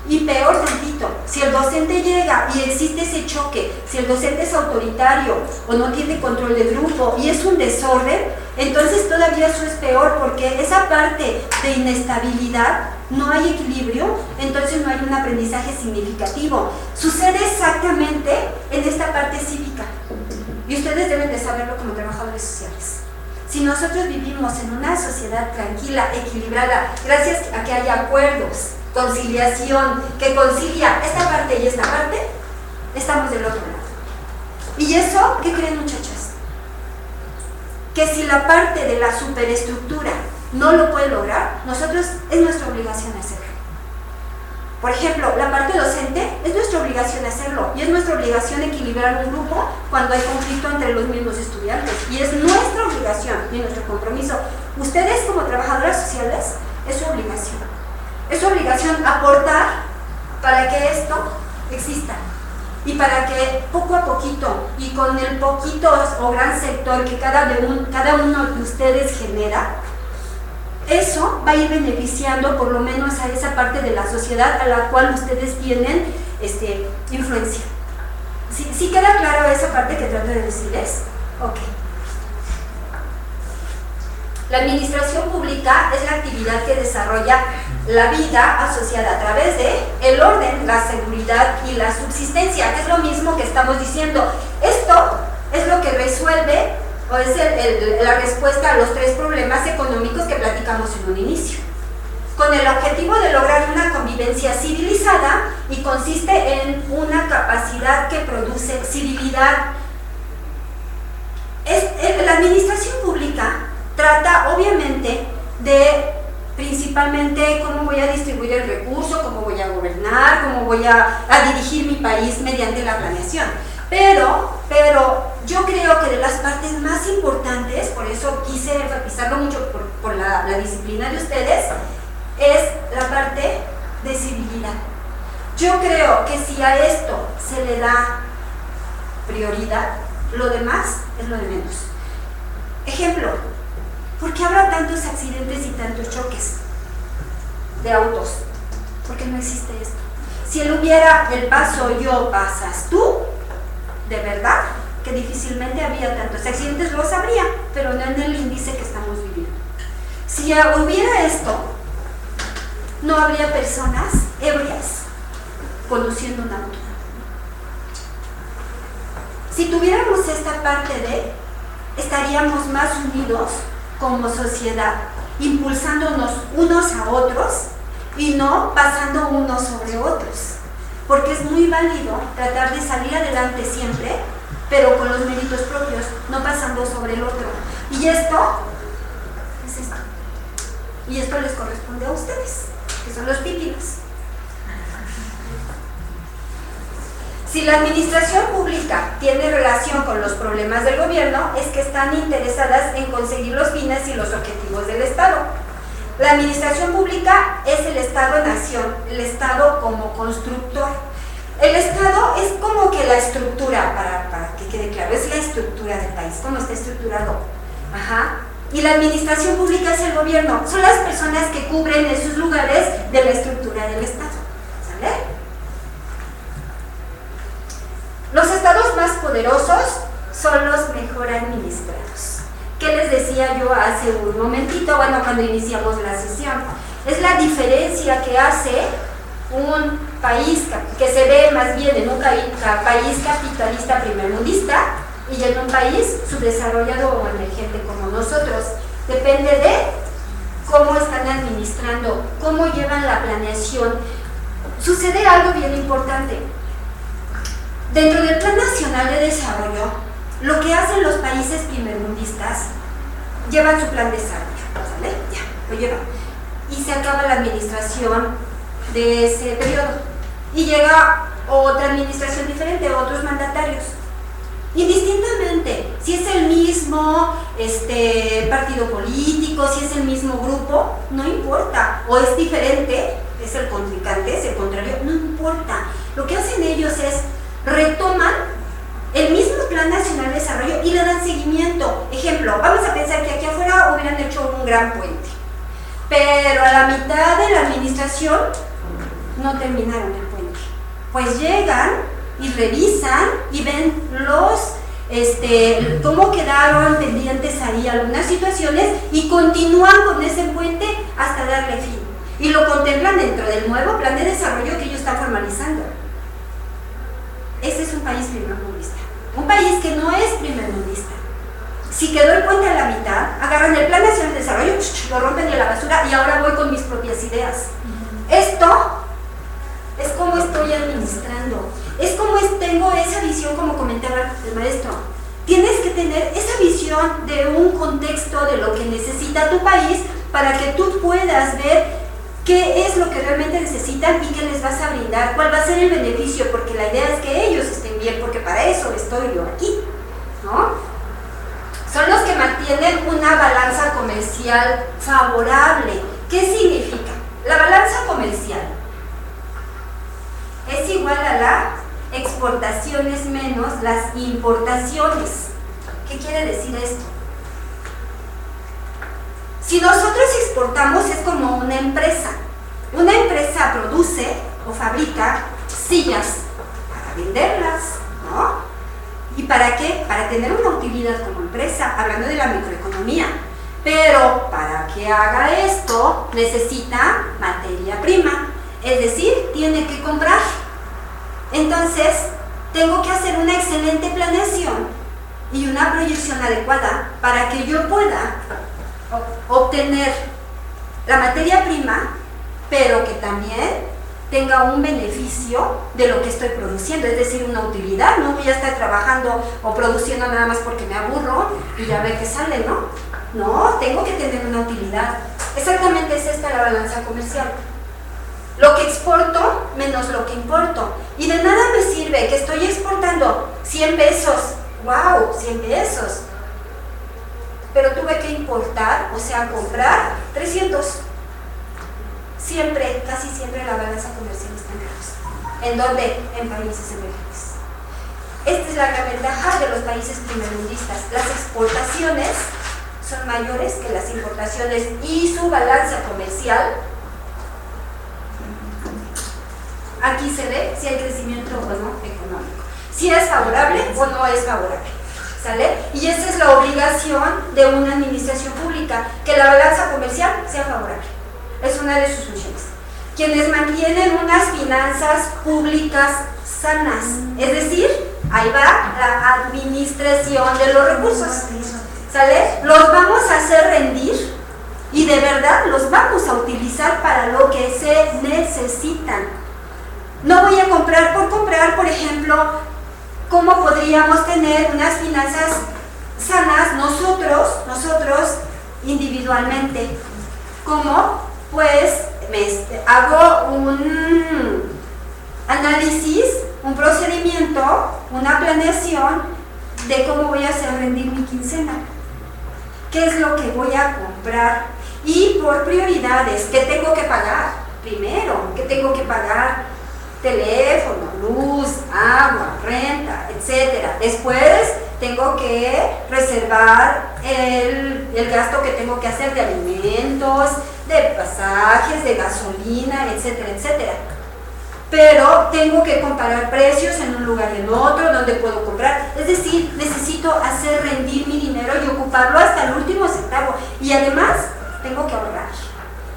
Y peor tantito, si el docente llega y existe ese choque, si el docente es autoritario o no tiene control de grupo y es un desorden, entonces todavía eso es peor, porque esa parte de inestabilidad, no hay equilibrio, entonces no hay un aprendizaje significativo. Sucede exactamente en esta parte cívica, y ustedes deben de saberlo como trabajadores sociales. Si nosotros vivimos en una sociedad tranquila, equilibrada, gracias a que haya acuerdos, conciliación, que concilia esta parte y esta parte, estamos del otro lado. ¿Y eso qué creen, muchachas? Que si la parte de la superestructura no lo puede lograr, nosotros es nuestra obligación hacerlo. Por ejemplo, la parte docente es nuestra obligación hacerlo, y es nuestra obligación equilibrar un grupo cuando hay conflicto entre los mismos estudiantes, y es nuestra obligación y nuestro compromiso. Ustedes como trabajadoras sociales, es su obligación. Es su obligación aportar para que esto exista, y para que poco a poquito, y con el poquito o gran sector que cada uno de ustedes genera, eso va a ir beneficiando por lo menos a esa parte de la sociedad a la cual ustedes tienen influencia. ¿Sí queda claro esa parte que trato de decirles? Ok. La administración pública es la actividad que desarrolla la vida asociada a través de el orden, la seguridad y la subsistencia, que es lo mismo que estamos diciendo. Esto es lo que resuelve, o es la respuesta a los tres problemas económicos que platicamos en un inicio, con el objetivo de lograr una convivencia civilizada, y consiste en una capacidad que produce civilidad. La administración pública trata obviamente de principalmente cómo voy a distribuir el recurso, cómo voy a gobernar, cómo voy a dirigir mi país mediante la planeación. Pero yo creo que de las partes más importantes, por eso quise enfatizarlo mucho por la disciplina de ustedes, es la parte de civilidad. Yo creo que si a esto se le da prioridad, lo demás es lo de menos. Ejemplo, ¿por qué habrá tantos accidentes y tantos choques de autos? Porque no existe esto. Si él hubiera el paso yo, pasas tú, de verdad que difícilmente había tantos accidentes, los habría, pero no en el índice que estamos viviendo. Si hubiera esto, no habría personas ebrias conduciendo un auto. Si tuviéramos esta parte estaríamos más unidos como sociedad, impulsándonos unos a otros y no pasando unos sobre otros, porque es muy válido tratar de salir adelante siempre, pero con los méritos propios, no pasando sobre el otro. Y esto es esto. Y esto les corresponde a ustedes, que son los pípilos. Si la administración pública tiene relación con los problemas del gobierno, es que están interesadas en conseguir los fines y los objetivos del Estado. La administración pública es el Estado en acción, el Estado como constructor. El Estado es como que la estructura, para que quede claro, es la estructura del país, cómo está estructurado. Ajá. Y la administración pública es el gobierno, son las personas que cubren esos lugares de la estructura del Estado. ¿Sale? Los estados más poderosos son los mejor administrados. ¿Qué les decía yo hace un momentito? Bueno, cuando iniciamos la sesión. Es la diferencia que hace un país que se ve más bien en un país capitalista primermundista y en un país subdesarrollado o emergente como nosotros. Depende de cómo están administrando, cómo llevan la planeación. Sucede algo bien importante. Dentro del Plan Nacional de Desarrollo, lo que hacen los países primermundistas, llevan su plan de desarrollo, ¿sale? Ya, lo llevan. Y se acaba la administración de ese periodo. Y llega otra administración diferente, otros mandatarios. Indistintamente, si es el mismo partido político, si es el mismo grupo, no importa. O es diferente, es el contrincante, es el contrario, no importa. Lo que hacen ellos es retoman el mismo Plan Nacional de Desarrollo y le dan seguimiento. Ejemplo, vamos a pensar que aquí afuera hubieran hecho un gran puente, pero a la mitad de la administración no terminaron el puente. Pues llegan y revisan y ven cómo quedaron pendientes ahí algunas situaciones y continúan con ese puente hasta darle fin. Y lo contemplan dentro del nuevo Plan de Desarrollo que ellos están formalizando. Ese es un país primermundista. Un país que no es primermundista. Si quedó el puente a la mitad, agarran el Plan Nacional de Desarrollo, lo rompen de la basura y ahora voy con mis propias ideas. Esto es como estoy administrando. Es como tengo esa visión, como comentaba el maestro. Tienes que tener esa visión de un contexto de lo que necesita tu país para que tú puedas ver qué es lo que realmente necesitan y qué les vas a brindar, cuál va a ser el beneficio, porque la idea es que ellos estén bien, porque para eso estoy yo aquí, ¿no? Son los que mantienen una balanza comercial favorable. ¿Qué significa? La balanza comercial es igual a las exportaciones menos las importaciones. ¿Qué quiere decir esto? Si nosotros exportamos es como una empresa. Una empresa produce o fabrica sillas para venderlas, ¿no? ¿Y para qué? Para tener una utilidad como empresa, hablando de la microeconomía. Pero para que haga esto necesita materia prima, es decir, tiene que comprar. Entonces, tengo que hacer una excelente planeación y una proyección adecuada para que yo pueda obtener la materia prima, pero que también tenga un beneficio de lo que estoy produciendo, es decir, una utilidad. No voy a estar trabajando o produciendo nada más porque me aburro y ya ve que sale, ¿no? No, tengo que tener una utilidad. Exactamente es esta la balanza comercial. Lo que exporto menos lo que importo. Y de nada me sirve que estoy exportando 100 pesos. ¡Wow! 100 pesos. Pero tuve que importar, o sea, comprar 300. Siempre, casi siempre la balanza comercial está en caros. ¿En dónde? En países emergentes. Esta es la gran ventaja de los países primermundistas. Las exportaciones son mayores que las importaciones y su balanza comercial, aquí se ve si hay crecimiento o no económico, si es favorable o no es favorable, ¿sale? Y esa es la obligación de una administración pública, que la balanza comercial sea favorable, es una de sus funciones. Quienes mantienen unas finanzas públicas sanas, es decir, ahí va la administración de los recursos, ¿sale? Los vamos a hacer rendir y de verdad los vamos a utilizar para lo que se necesitan. No voy a comprar, por ejemplo, ¿cómo podríamos tener unas finanzas sanas nosotros individualmente? ¿Cómo? Pues hago un análisis, un procedimiento, una planeación de cómo voy a hacer rendir mi quincena, qué es lo que voy a comprar y por prioridades, ¿qué tengo que pagar? Primero, ¿qué tengo que pagar? Teléfono, luz, agua, renta, etcétera. Después tengo que reservar el gasto que tengo que hacer de alimentos, de pasajes, de gasolina, etcétera, etcétera. Pero tengo que comparar precios en un lugar y en otro, donde puedo comprar. Es decir, necesito hacer rendir mi dinero y ocuparlo hasta el último centavo. Y además, tengo que ahorrar,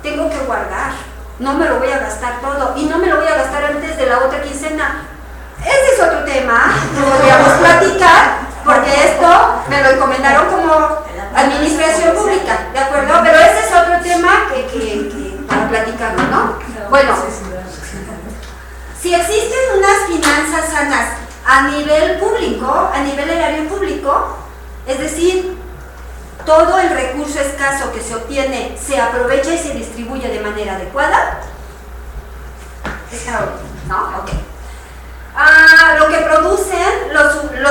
tengo que guardar. No me lo voy a gastar todo y no me lo voy a gastar antes de la otra quincena. Ese es otro tema, podríamos platicar, porque esto me lo encomendaron como administración pública, ¿de acuerdo? Pero ese es otro tema que para platicarlo, ¿no? Bueno, si existen unas finanzas sanas a nivel público, a nivel erario público, es decir, todo el recurso escaso que se obtiene se aprovecha y se distribuye de manera adecuada, está bien, ¿no? Ok. Los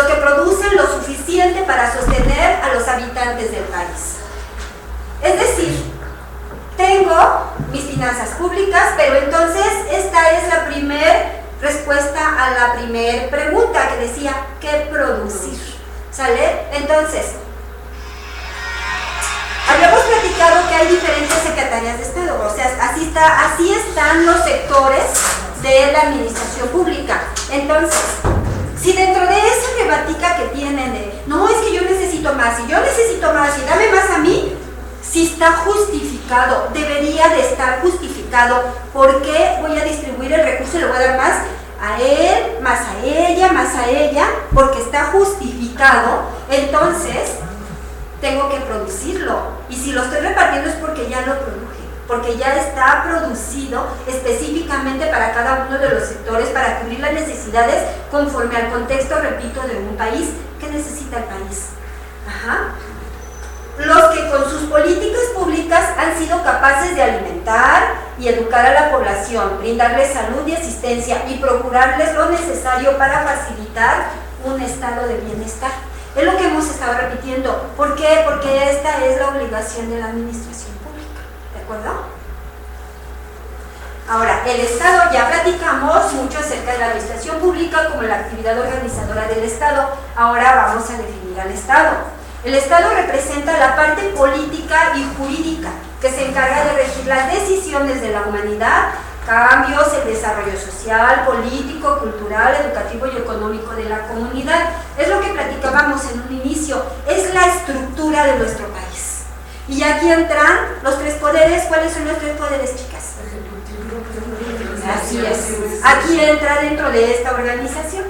que producen lo suficiente para sostener a los habitantes del país. Es decir, tengo mis finanzas públicas, pero entonces esta es la primer respuesta a la primer pregunta que decía, ¿qué producir? ¿Sale? Entonces, habíamos platicado que hay diferentes secretarías de Estado, o sea, así están los sectores de la administración pública. Entonces, si dentro de esa rebatica que tienen de, no, es que yo necesito más, y yo necesito más, y dame más a mí, si está justificado, debería de estar justificado, ¿por qué voy a distribuir el recurso y le voy a dar más a él, más a ella, porque está justificado? Entonces, tengo que producirlo, y si lo estoy repartiendo es porque ya lo produje, porque ya está producido específicamente para cada uno de los sectores, para cubrir las necesidades conforme al contexto, repito, de un país. ¿Qué necesita el país? Ajá. Los que con sus políticas públicas han sido capaces de alimentar y educar a la población, brindarles salud y asistencia y procurarles lo necesario para facilitar un estado de bienestar. Es lo que hemos estado repitiendo. ¿Por qué? Porque esta es la obligación de la administración pública. ¿De acuerdo? Ahora, el Estado, ya platicamos mucho acerca de la administración pública como la actividad organizadora del Estado. Ahora vamos a definir al Estado. El Estado representa la parte política y jurídica que se encarga de regir las decisiones de la humanidad, cambios, el desarrollo social, político, cultural, educativo y económico de la comunidad. Es lo que platicábamos en un inicio, es la estructura de nuestro país. Y aquí entran los tres poderes. ¿Cuáles son los tres poderes, chicas? Así es. Aquí entra dentro de esta organización,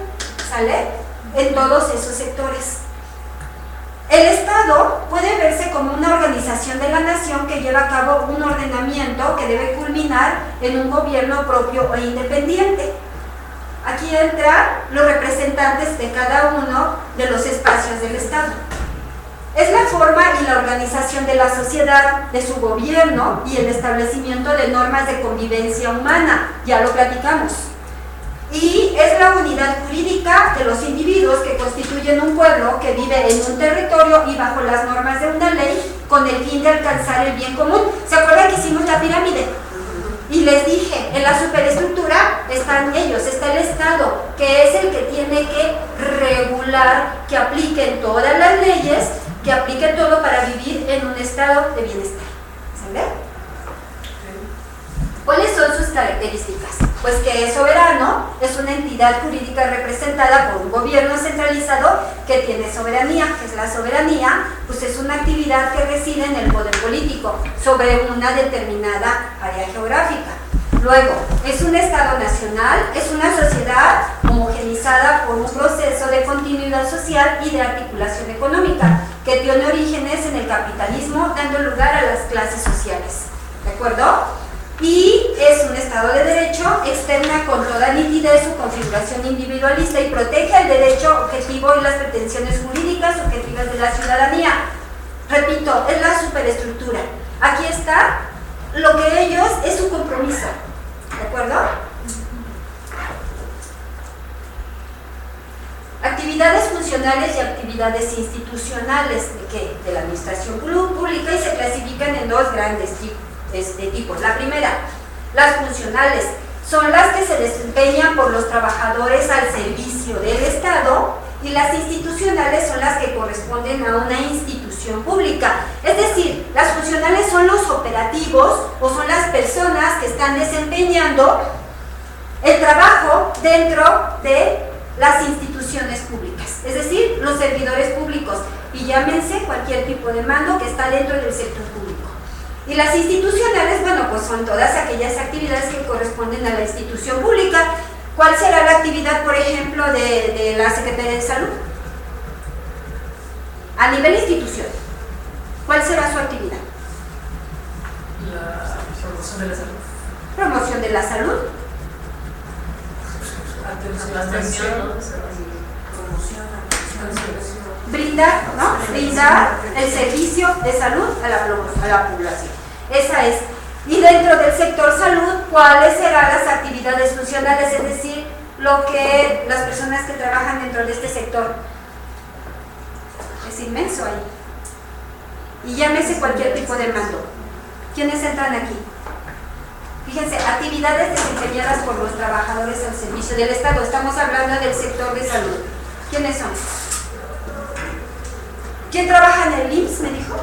¿sale? En todos esos sectores. El Estado puede verse como una organización de la nación que lleva a cabo un ordenamiento que debe culminar en un gobierno propio e independiente. Aquí entran los representantes de cada uno de los espacios del Estado. Es la forma y la organización de la sociedad, de su gobierno y el establecimiento de normas de convivencia humana, ya lo platicamos. Y es la unidad jurídica de los individuos que constituyen un pueblo que vive en un territorio y bajo las normas de una ley con el fin de alcanzar el bien común. ¿Se acuerdan que hicimos la pirámide? Y les dije, en la superestructura están ellos, está el Estado, que es el que tiene que regular, que apliquen todas las leyes, que apliquen todo para vivir en un estado de bienestar. ¿Sale? ¿Cuáles son sus características? Pues que es soberano, es una entidad jurídica representada por un gobierno centralizado que tiene soberanía, que es la soberanía, pues es una actividad que reside en el poder político sobre una determinada área geográfica. Luego, es un Estado nacional, es una sociedad homogenizada por un proceso de continuidad social y de articulación económica que tiene orígenes en el capitalismo, dando lugar a las clases sociales. ¿De acuerdo? Y es un Estado de Derecho, externa con toda nitidez su configuración individualista y protege el derecho objetivo y las pretensiones jurídicas objetivas de la ciudadanía. Repito, es la superestructura. Aquí está lo que ellos es su compromiso. ¿De acuerdo? Actividades funcionales y actividades institucionales de la administración pública, y se clasifican en dos grandes tipos. La primera, las funcionales, son las que se desempeñan por los trabajadores al servicio del Estado, y las institucionales son las que corresponden a una institución pública. Es decir, las funcionales son los operativos o son las personas que están desempeñando el trabajo dentro de las instituciones públicas, es decir, los servidores públicos, y llámense cualquier tipo de mando que está dentro del sector público. Y las institucionales, bueno, pues son todas aquellas actividades que corresponden a la institución pública. ¿Cuál será la actividad, por ejemplo, de la Secretaría de Salud? A nivel institución, ¿cuál será su actividad? La promoción de la salud. Promoción de la salud. Brindar, ¿no? Brindar el servicio de salud a la población. Esa es. Y dentro del sector salud, ¿cuáles serán las actividades funcionales? Es decir, lo que las personas que trabajan dentro de este sector. Es inmenso ahí. Y llámese cualquier tipo de mando. ¿Quiénes entran aquí? Fíjense, actividades desempeñadas por los trabajadores al servicio del Estado. Estamos hablando del sector de salud. ¿Quiénes son? ¿Quién trabaja en el IMSS, me dijo?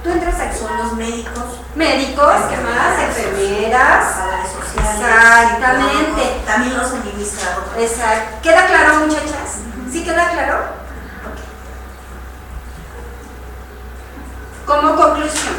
¿Tú entras aquí? Son los médicos. Médicos, ¿qué más? Enfermeras. Trabajadores sociales. Exactamente. También los administradores. Exacto. ¿Queda claro, muchachas? ¿Sí queda claro? Como conclusión,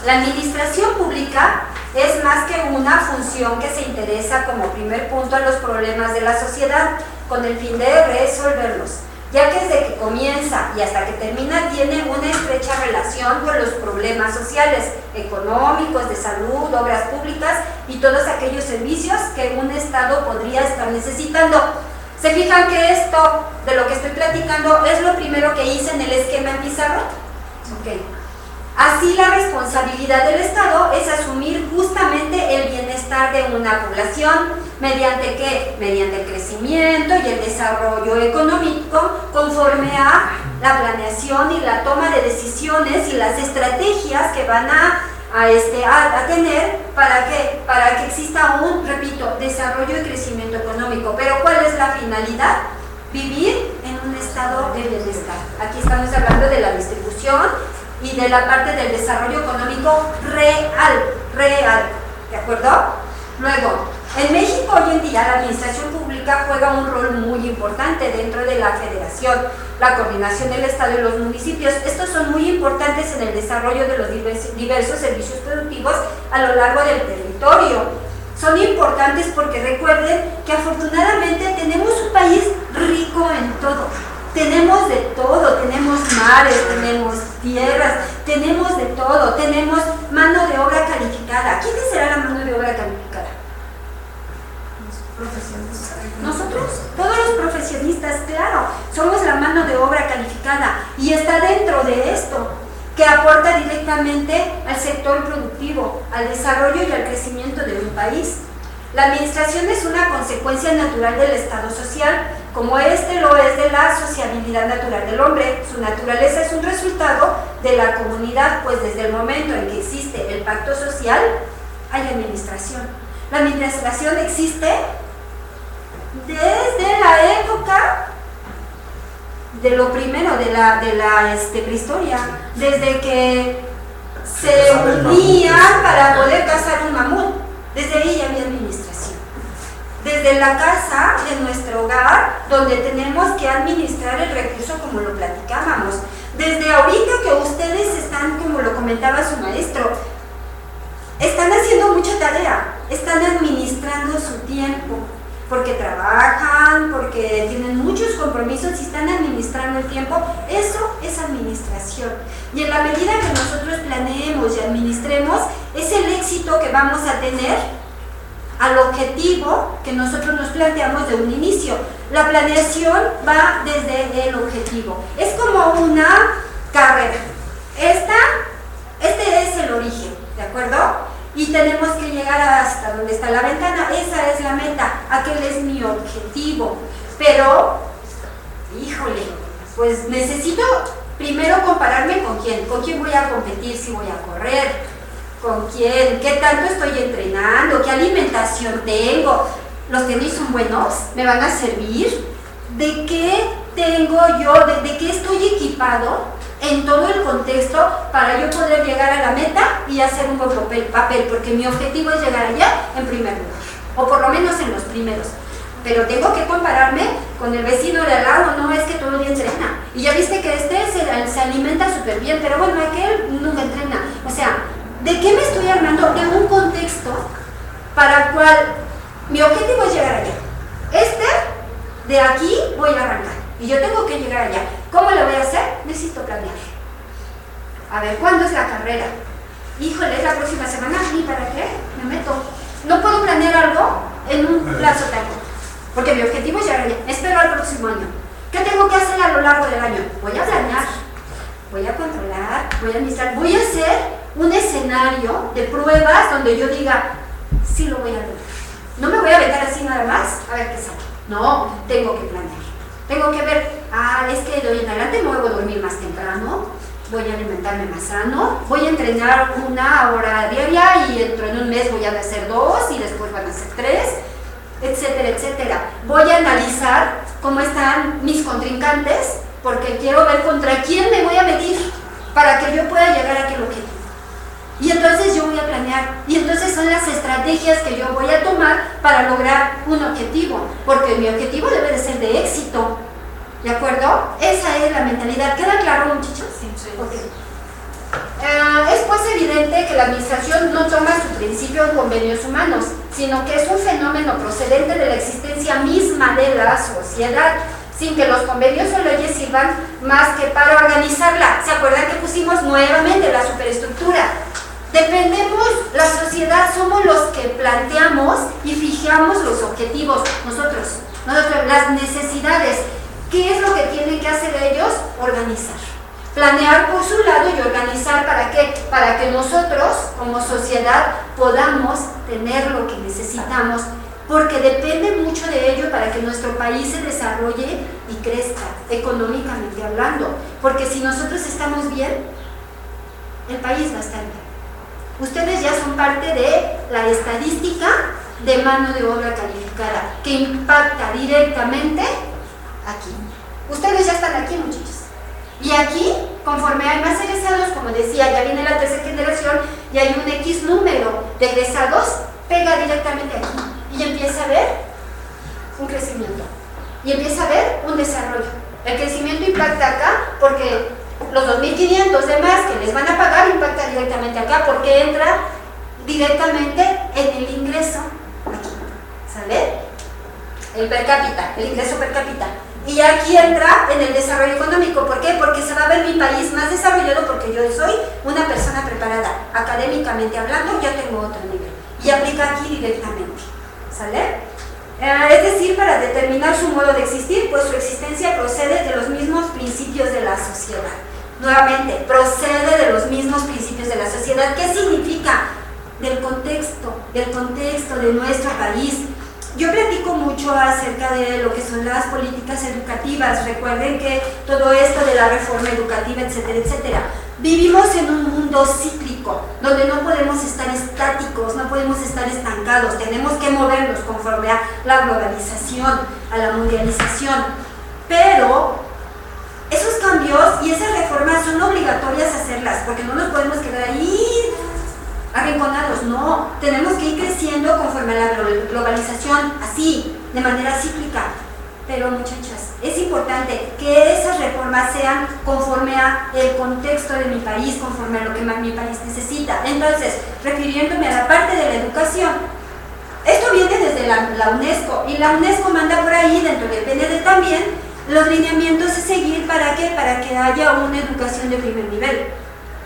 la administración pública es más que una función que se interesa como primer punto a los problemas de la sociedad con el fin de resolverlos, ya que desde que comienza y hasta que termina tiene una estrecha relación con los problemas sociales, económicos, de salud, obras públicas y todos aquellos servicios que un Estado podría estar necesitando. ¿Se fijan que esto de lo que estoy platicando es lo primero que hice en el esquema en pizarra? Okay. Así la responsabilidad del Estado es asumir justamente el bienestar de una población, ¿mediante qué? Mediante el crecimiento y el desarrollo económico, conforme a la planeación y la toma de decisiones y las estrategias que van a tener para que exista un, repito, desarrollo y crecimiento económico. Pero ¿cuál es la finalidad? Vivir en un estado de bienestar. Aquí estamos hablando de la distribución y de la parte del desarrollo económico real, ¿de acuerdo? Luego, en México hoy en día la administración pública juega un rol muy importante dentro de la federación, la coordinación del Estado y los municipios. Estos son muy importantes en el desarrollo de los diversos servicios productivos a lo largo del territorio. Son importantes porque recuerden que afortunadamente tenemos un país rico en todo. Tenemos de todo, tenemos mares, tenemos tierras, tenemos de todo, tenemos mano de obra calificada. ¿Quién será la mano de obra calificada? Nosotros, todos los profesionistas, claro, somos la mano de obra calificada y está dentro de esto, que aporta directamente al sector productivo, al desarrollo y al crecimiento de un país. La administración es una consecuencia natural del estado social, como este lo es de la sociabilidad natural del hombre. Su naturaleza es un resultado de la comunidad, pues desde el momento en que existe el pacto social, hay administración. La administración existe desde la época de lo primero, de la prehistoria, desde que se unían para poder cazar un mamut. Desde ahí ya había administración. Desde la casa de nuestro hogar, donde tenemos que administrar el recurso como lo platicábamos. Desde ahorita que ustedes están, como lo comentaba su maestro, están haciendo mucha tarea, están administrando su tiempo, porque trabajan, porque tienen muchos compromisos y están administrando el tiempo. Eso es administración. Y en la medida que nosotros planeemos y administremos, es el éxito que vamos a tener al objetivo que nosotros nos planteamos de un inicio. La planeación va desde el objetivo. Es como una carrera. Este es el origen, ¿de acuerdo? Y tenemos que llegar hasta donde está la ventana. Esa es la meta, aquel es mi objetivo. Pero, híjole, pues necesito primero compararme con quién voy a competir, si voy a correr, con quién, qué tanto estoy entrenando, qué alimentación tengo, los tenis son buenos, me van a servir, de qué tengo yo, de qué estoy equipado en todo el contexto para yo poder llegar a la meta y hacer un buen papel, porque mi objetivo es llegar allá en primer lugar, o por lo menos en los primeros. Pero tengo que compararme con el vecino de al lado, no es que todo el día entrena. Y ya viste que se alimenta súper bien, pero bueno, aquel nunca entrena. O sea, ¿de qué me estoy armando? De un contexto para el cual mi objetivo es llegar allá. De aquí voy a arrancar. Y yo tengo que llegar allá. ¿Cómo lo voy a hacer? Necesito planear. A ver, ¿cuándo es la carrera? Híjole, ¿es la próxima semana? ¿Y para qué? Me meto. No puedo planear algo en un plazo tan corto, porque mi objetivo es llegar allá. Espero al próximo año. ¿Qué tengo que hacer a lo largo del año? Voy a planear, voy a controlar, voy a administrar, voy a hacer un escenario de pruebas donde yo diga, sí lo voy a lograr. No me voy a aventar así nada más a ver qué sale. No, tengo que planear. Tengo que ver, es que de hoy en adelante me voy a dormir más temprano, voy a alimentarme más sano, voy a entrenar 1 hora diaria y dentro de un mes voy a hacer 2 y después van a ser 3, etcétera, etcétera. Voy a analizar cómo están mis contrincantes, porque quiero ver contra quién me voy a medir para que yo pueda llegar a aquel objetivo. Y entonces yo voy a planear, y entonces son las estrategias que yo voy a tomar para lograr un objetivo, porque mi objetivo debe de ser de éxito, ¿de acuerdo? Esa es la mentalidad. ¿Queda claro, muchachos? Sí. Okay. Es pues evidente que la administración no toma su principio en convenios humanos, sino que es un fenómeno procedente de la existencia misma de la sociedad, sin que los convenios o leyes sirvan más que para organizarla. ¿Se acuerdan que pusimos nuevamente la superestructura? Dependemos, la sociedad somos los que planteamos y fijamos los objetivos, nosotros, las necesidades. ¿Qué es lo que tienen que hacer ellos? Organizar. Planear por su lado y organizar, ¿para qué? Para que nosotros, como sociedad, podamos tener lo que necesitamos, porque depende mucho de ello para que nuestro país se desarrolle y crezca, económicamente hablando. Porque si nosotros estamos bien, el país va a estar bien. Ustedes ya son parte de la estadística de mano de obra calificada, que impacta directamente aquí. Ustedes ya están aquí, muchachos. Y aquí, conforme hay más egresados, como decía, ya viene la tercera generación y hay un X número de egresados, pega directamente aquí. Y empieza a haber un crecimiento. Y empieza a haber un desarrollo. El crecimiento impacta acá porque los 2.500 demás que les van a pagar impacta directamente acá porque entra directamente en el ingreso aquí. ¿Sale? El per cápita, el ingreso per cápita. Y aquí entra en el desarrollo económico. ¿Por qué? Porque se va a ver mi país más desarrollado porque yo soy una persona preparada. Académicamente hablando, yo tengo otro nivel. Y aplica aquí directamente. ¿Sale? Es decir, para determinar su modo de existir, pues su existencia procede de los mismos principios de la sociedad. Nuevamente, procede de los mismos principios de la sociedad. ¿Qué significa? Del contexto de nuestro país. Yo platico mucho acerca de lo que son las políticas educativas. Recuerden que todo esto de la reforma educativa, etcétera, etcétera, Vivimos en un mundo cíclico, donde no podemos estar estáticos, no podemos estar estancados, tenemos que movernos conforme a la globalización, a la mundialización, pero esos cambios y esas reformas son obligatorias hacerlas, porque no nos podemos quedar ahí arrinconados, no, tenemos que ir creciendo conforme a la globalización, así, de manera cíclica. Pero muchachas, es importante que esas reformas sean conforme a el contexto de mi país, conforme a lo que mi país necesita. Entonces, refiriéndome a la parte de la educación, esto viene desde la UNESCO, y la UNESCO manda por ahí, dentro del PND también, los lineamientos a seguir. ¿Para qué? Para que haya una educación de primer nivel.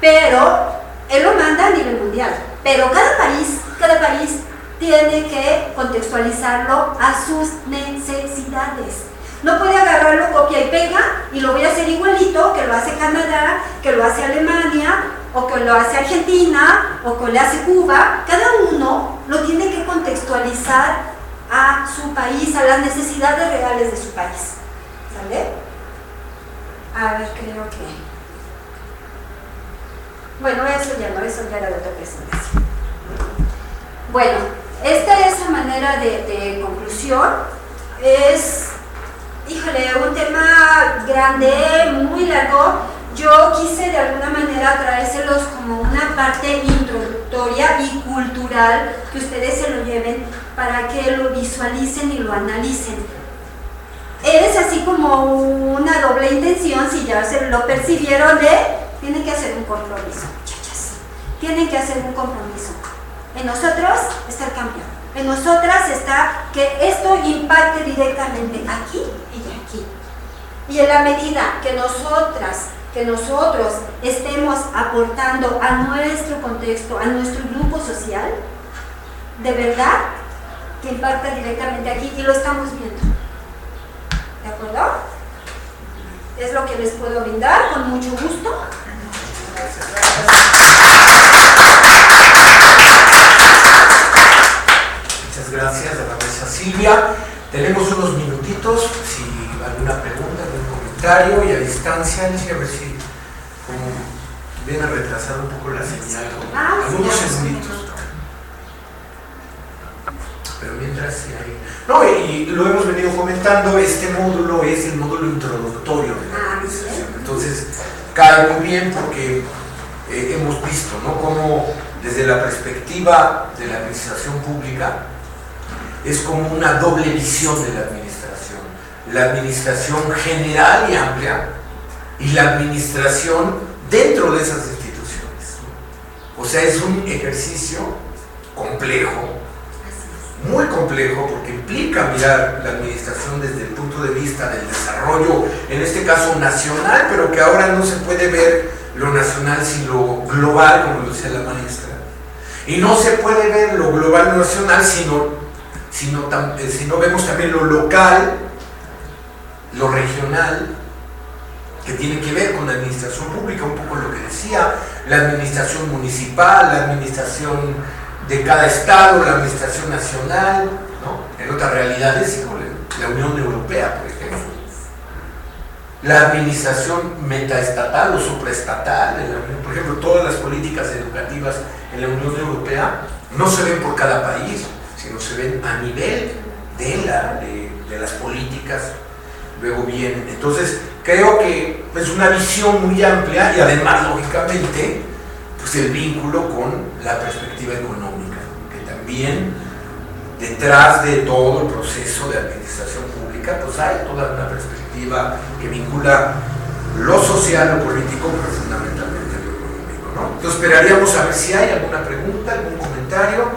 Pero, él lo manda a nivel mundial, pero cada país tiene que contextualizarlo a sus necesidades. No puede agarrarlo, copia y pega, y lo voy a hacer igualito que lo hace Canadá, que lo hace Alemania, o que lo hace Argentina, o que lo hace Cuba. Cada uno lo tiene que contextualizar a su país, a las necesidades reales de su país. ¿Sale? A ver, creo que... Bueno, eso ya era de otra presentación. Bueno, esta es la manera de conclusión. Es, híjole, un tema grande, muy largo. Yo quise de alguna manera traérselos como una parte introductoria y cultural, que ustedes se lo lleven para que lo visualicen y lo analicen. Es así como una doble intención, si ya se lo percibieron, tienen que hacer un compromiso, muchachas. Tienen que hacer un compromiso. En nosotros está el cambio. En nosotras está que esto impacte directamente aquí y aquí. Y en la medida que nosotros estemos aportando a nuestro contexto, a nuestro grupo social, de verdad que impacta directamente aquí, y lo estamos viendo. ¿De acuerdo? Es lo que les puedo brindar con mucho gusto. Muchas gracias a la maestra Silvia. Tenemos unos minutitos, si alguna pregunta, algún comentario, y a distancia, a ver si viene a retrasar un poco la señal con algunos segunditos. Pero mientras sí hay... No, y lo hemos venido comentando, este módulo es el módulo introductorio de la organización. Entonces, cae muy bien porque hemos visto, ¿no?, cómo desde la perspectiva de la administración pública es como una doble visión de la administración general y amplia, y la administración dentro de esas instituciones, ¿no? O sea, es un ejercicio complejo, muy complejo, porque implica mirar la administración desde el punto de vista del desarrollo, en este caso nacional, pero que ahora no se puede ver lo nacional sin lo global, como lo decía la maestra, y no se puede ver lo global nacional si no vemos también lo local, lo regional, que tiene que ver con la administración pública, un poco lo que decía, la administración municipal, la administración de cada estado, la administración nacional, ¿no? En otras realidades, la Unión Europea, por ejemplo. La administración metaestatal o supraestatal, por ejemplo, todas las políticas educativas en la Unión Europea no se ven por cada país, sino se ven a nivel de las políticas. Luego bien, entonces creo que es una visión muy amplia, y además, lógicamente, pues el vínculo con la perspectiva económica, que también detrás de todo el proceso de administración pública pues hay toda una perspectiva que vincula lo social, lo político, pero fundamentalmente lo económico, ¿no? Entonces esperaríamos a ver si hay alguna pregunta, algún comentario.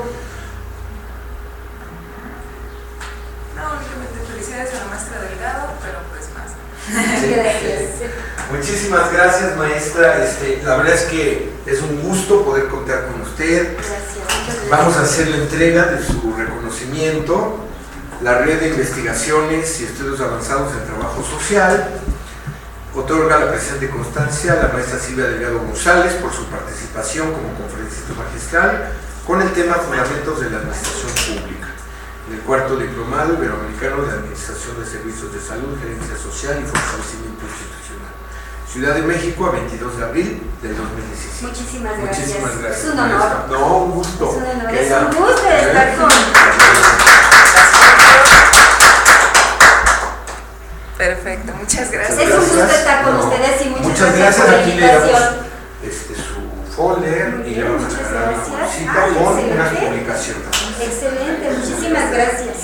No, únicamente felicidades a la maestra Delgado, pero pues más. Sí. Muchísimas gracias, maestra. La verdad es que es un gusto poder contar con usted. Gracias. Vamos a hacer la entrega de su reconocimiento. La Red de Investigaciones y Estudios Avanzados en Trabajo Social otorga la presente constancia a la maestra Silvia Delgado González por su participación como conferencista magistral con el tema Fundamentos de la Administración Pública, en el cuarto diplomado iberoamericano de Administración de Servicios de Salud, Gerencia Social y Fortalecimiento Institucional. Ciudad de México, a 22 de abril del 2017. Muchísimas gracias. Muchísimas gracias. Es un honor. No, un gusto. Es un honor. Que Es haya- un gusto estar con. Perfecto, muchas gracias. Es un gusto Gracias. estar con No. ustedes y Muchas gracias. por la Aquí le damos invitación. su folder Muy y bien, le vamos a muchas regalar una gracias. bolsita Ay, con excelente. unas publicaciones. Excelente, muchísimas gracias.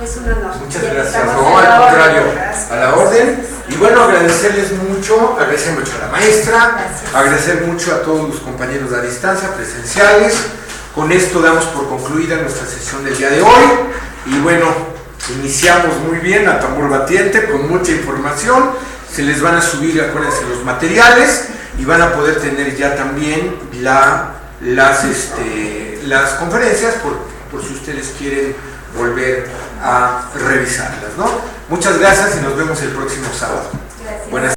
Es un honor. Muchas Bien, gracias. estamos No, a la al orden. contrario, Gracias. a la orden. Y bueno, agradecerles mucho, agradecer mucho a la maestra, Gracias. agradecer mucho a todos los compañeros a distancia, presenciales. Con esto damos por concluida nuestra sesión del día de hoy. Y bueno, iniciamos muy bien, a tambor batiente, con mucha información. Se les van a subir, acuérdense, los materiales y van a poder tener ya también las conferencias por si ustedes quieren volver a revisarlas, ¿no? Muchas gracias y nos vemos el próximo sábado. Gracias. Buenas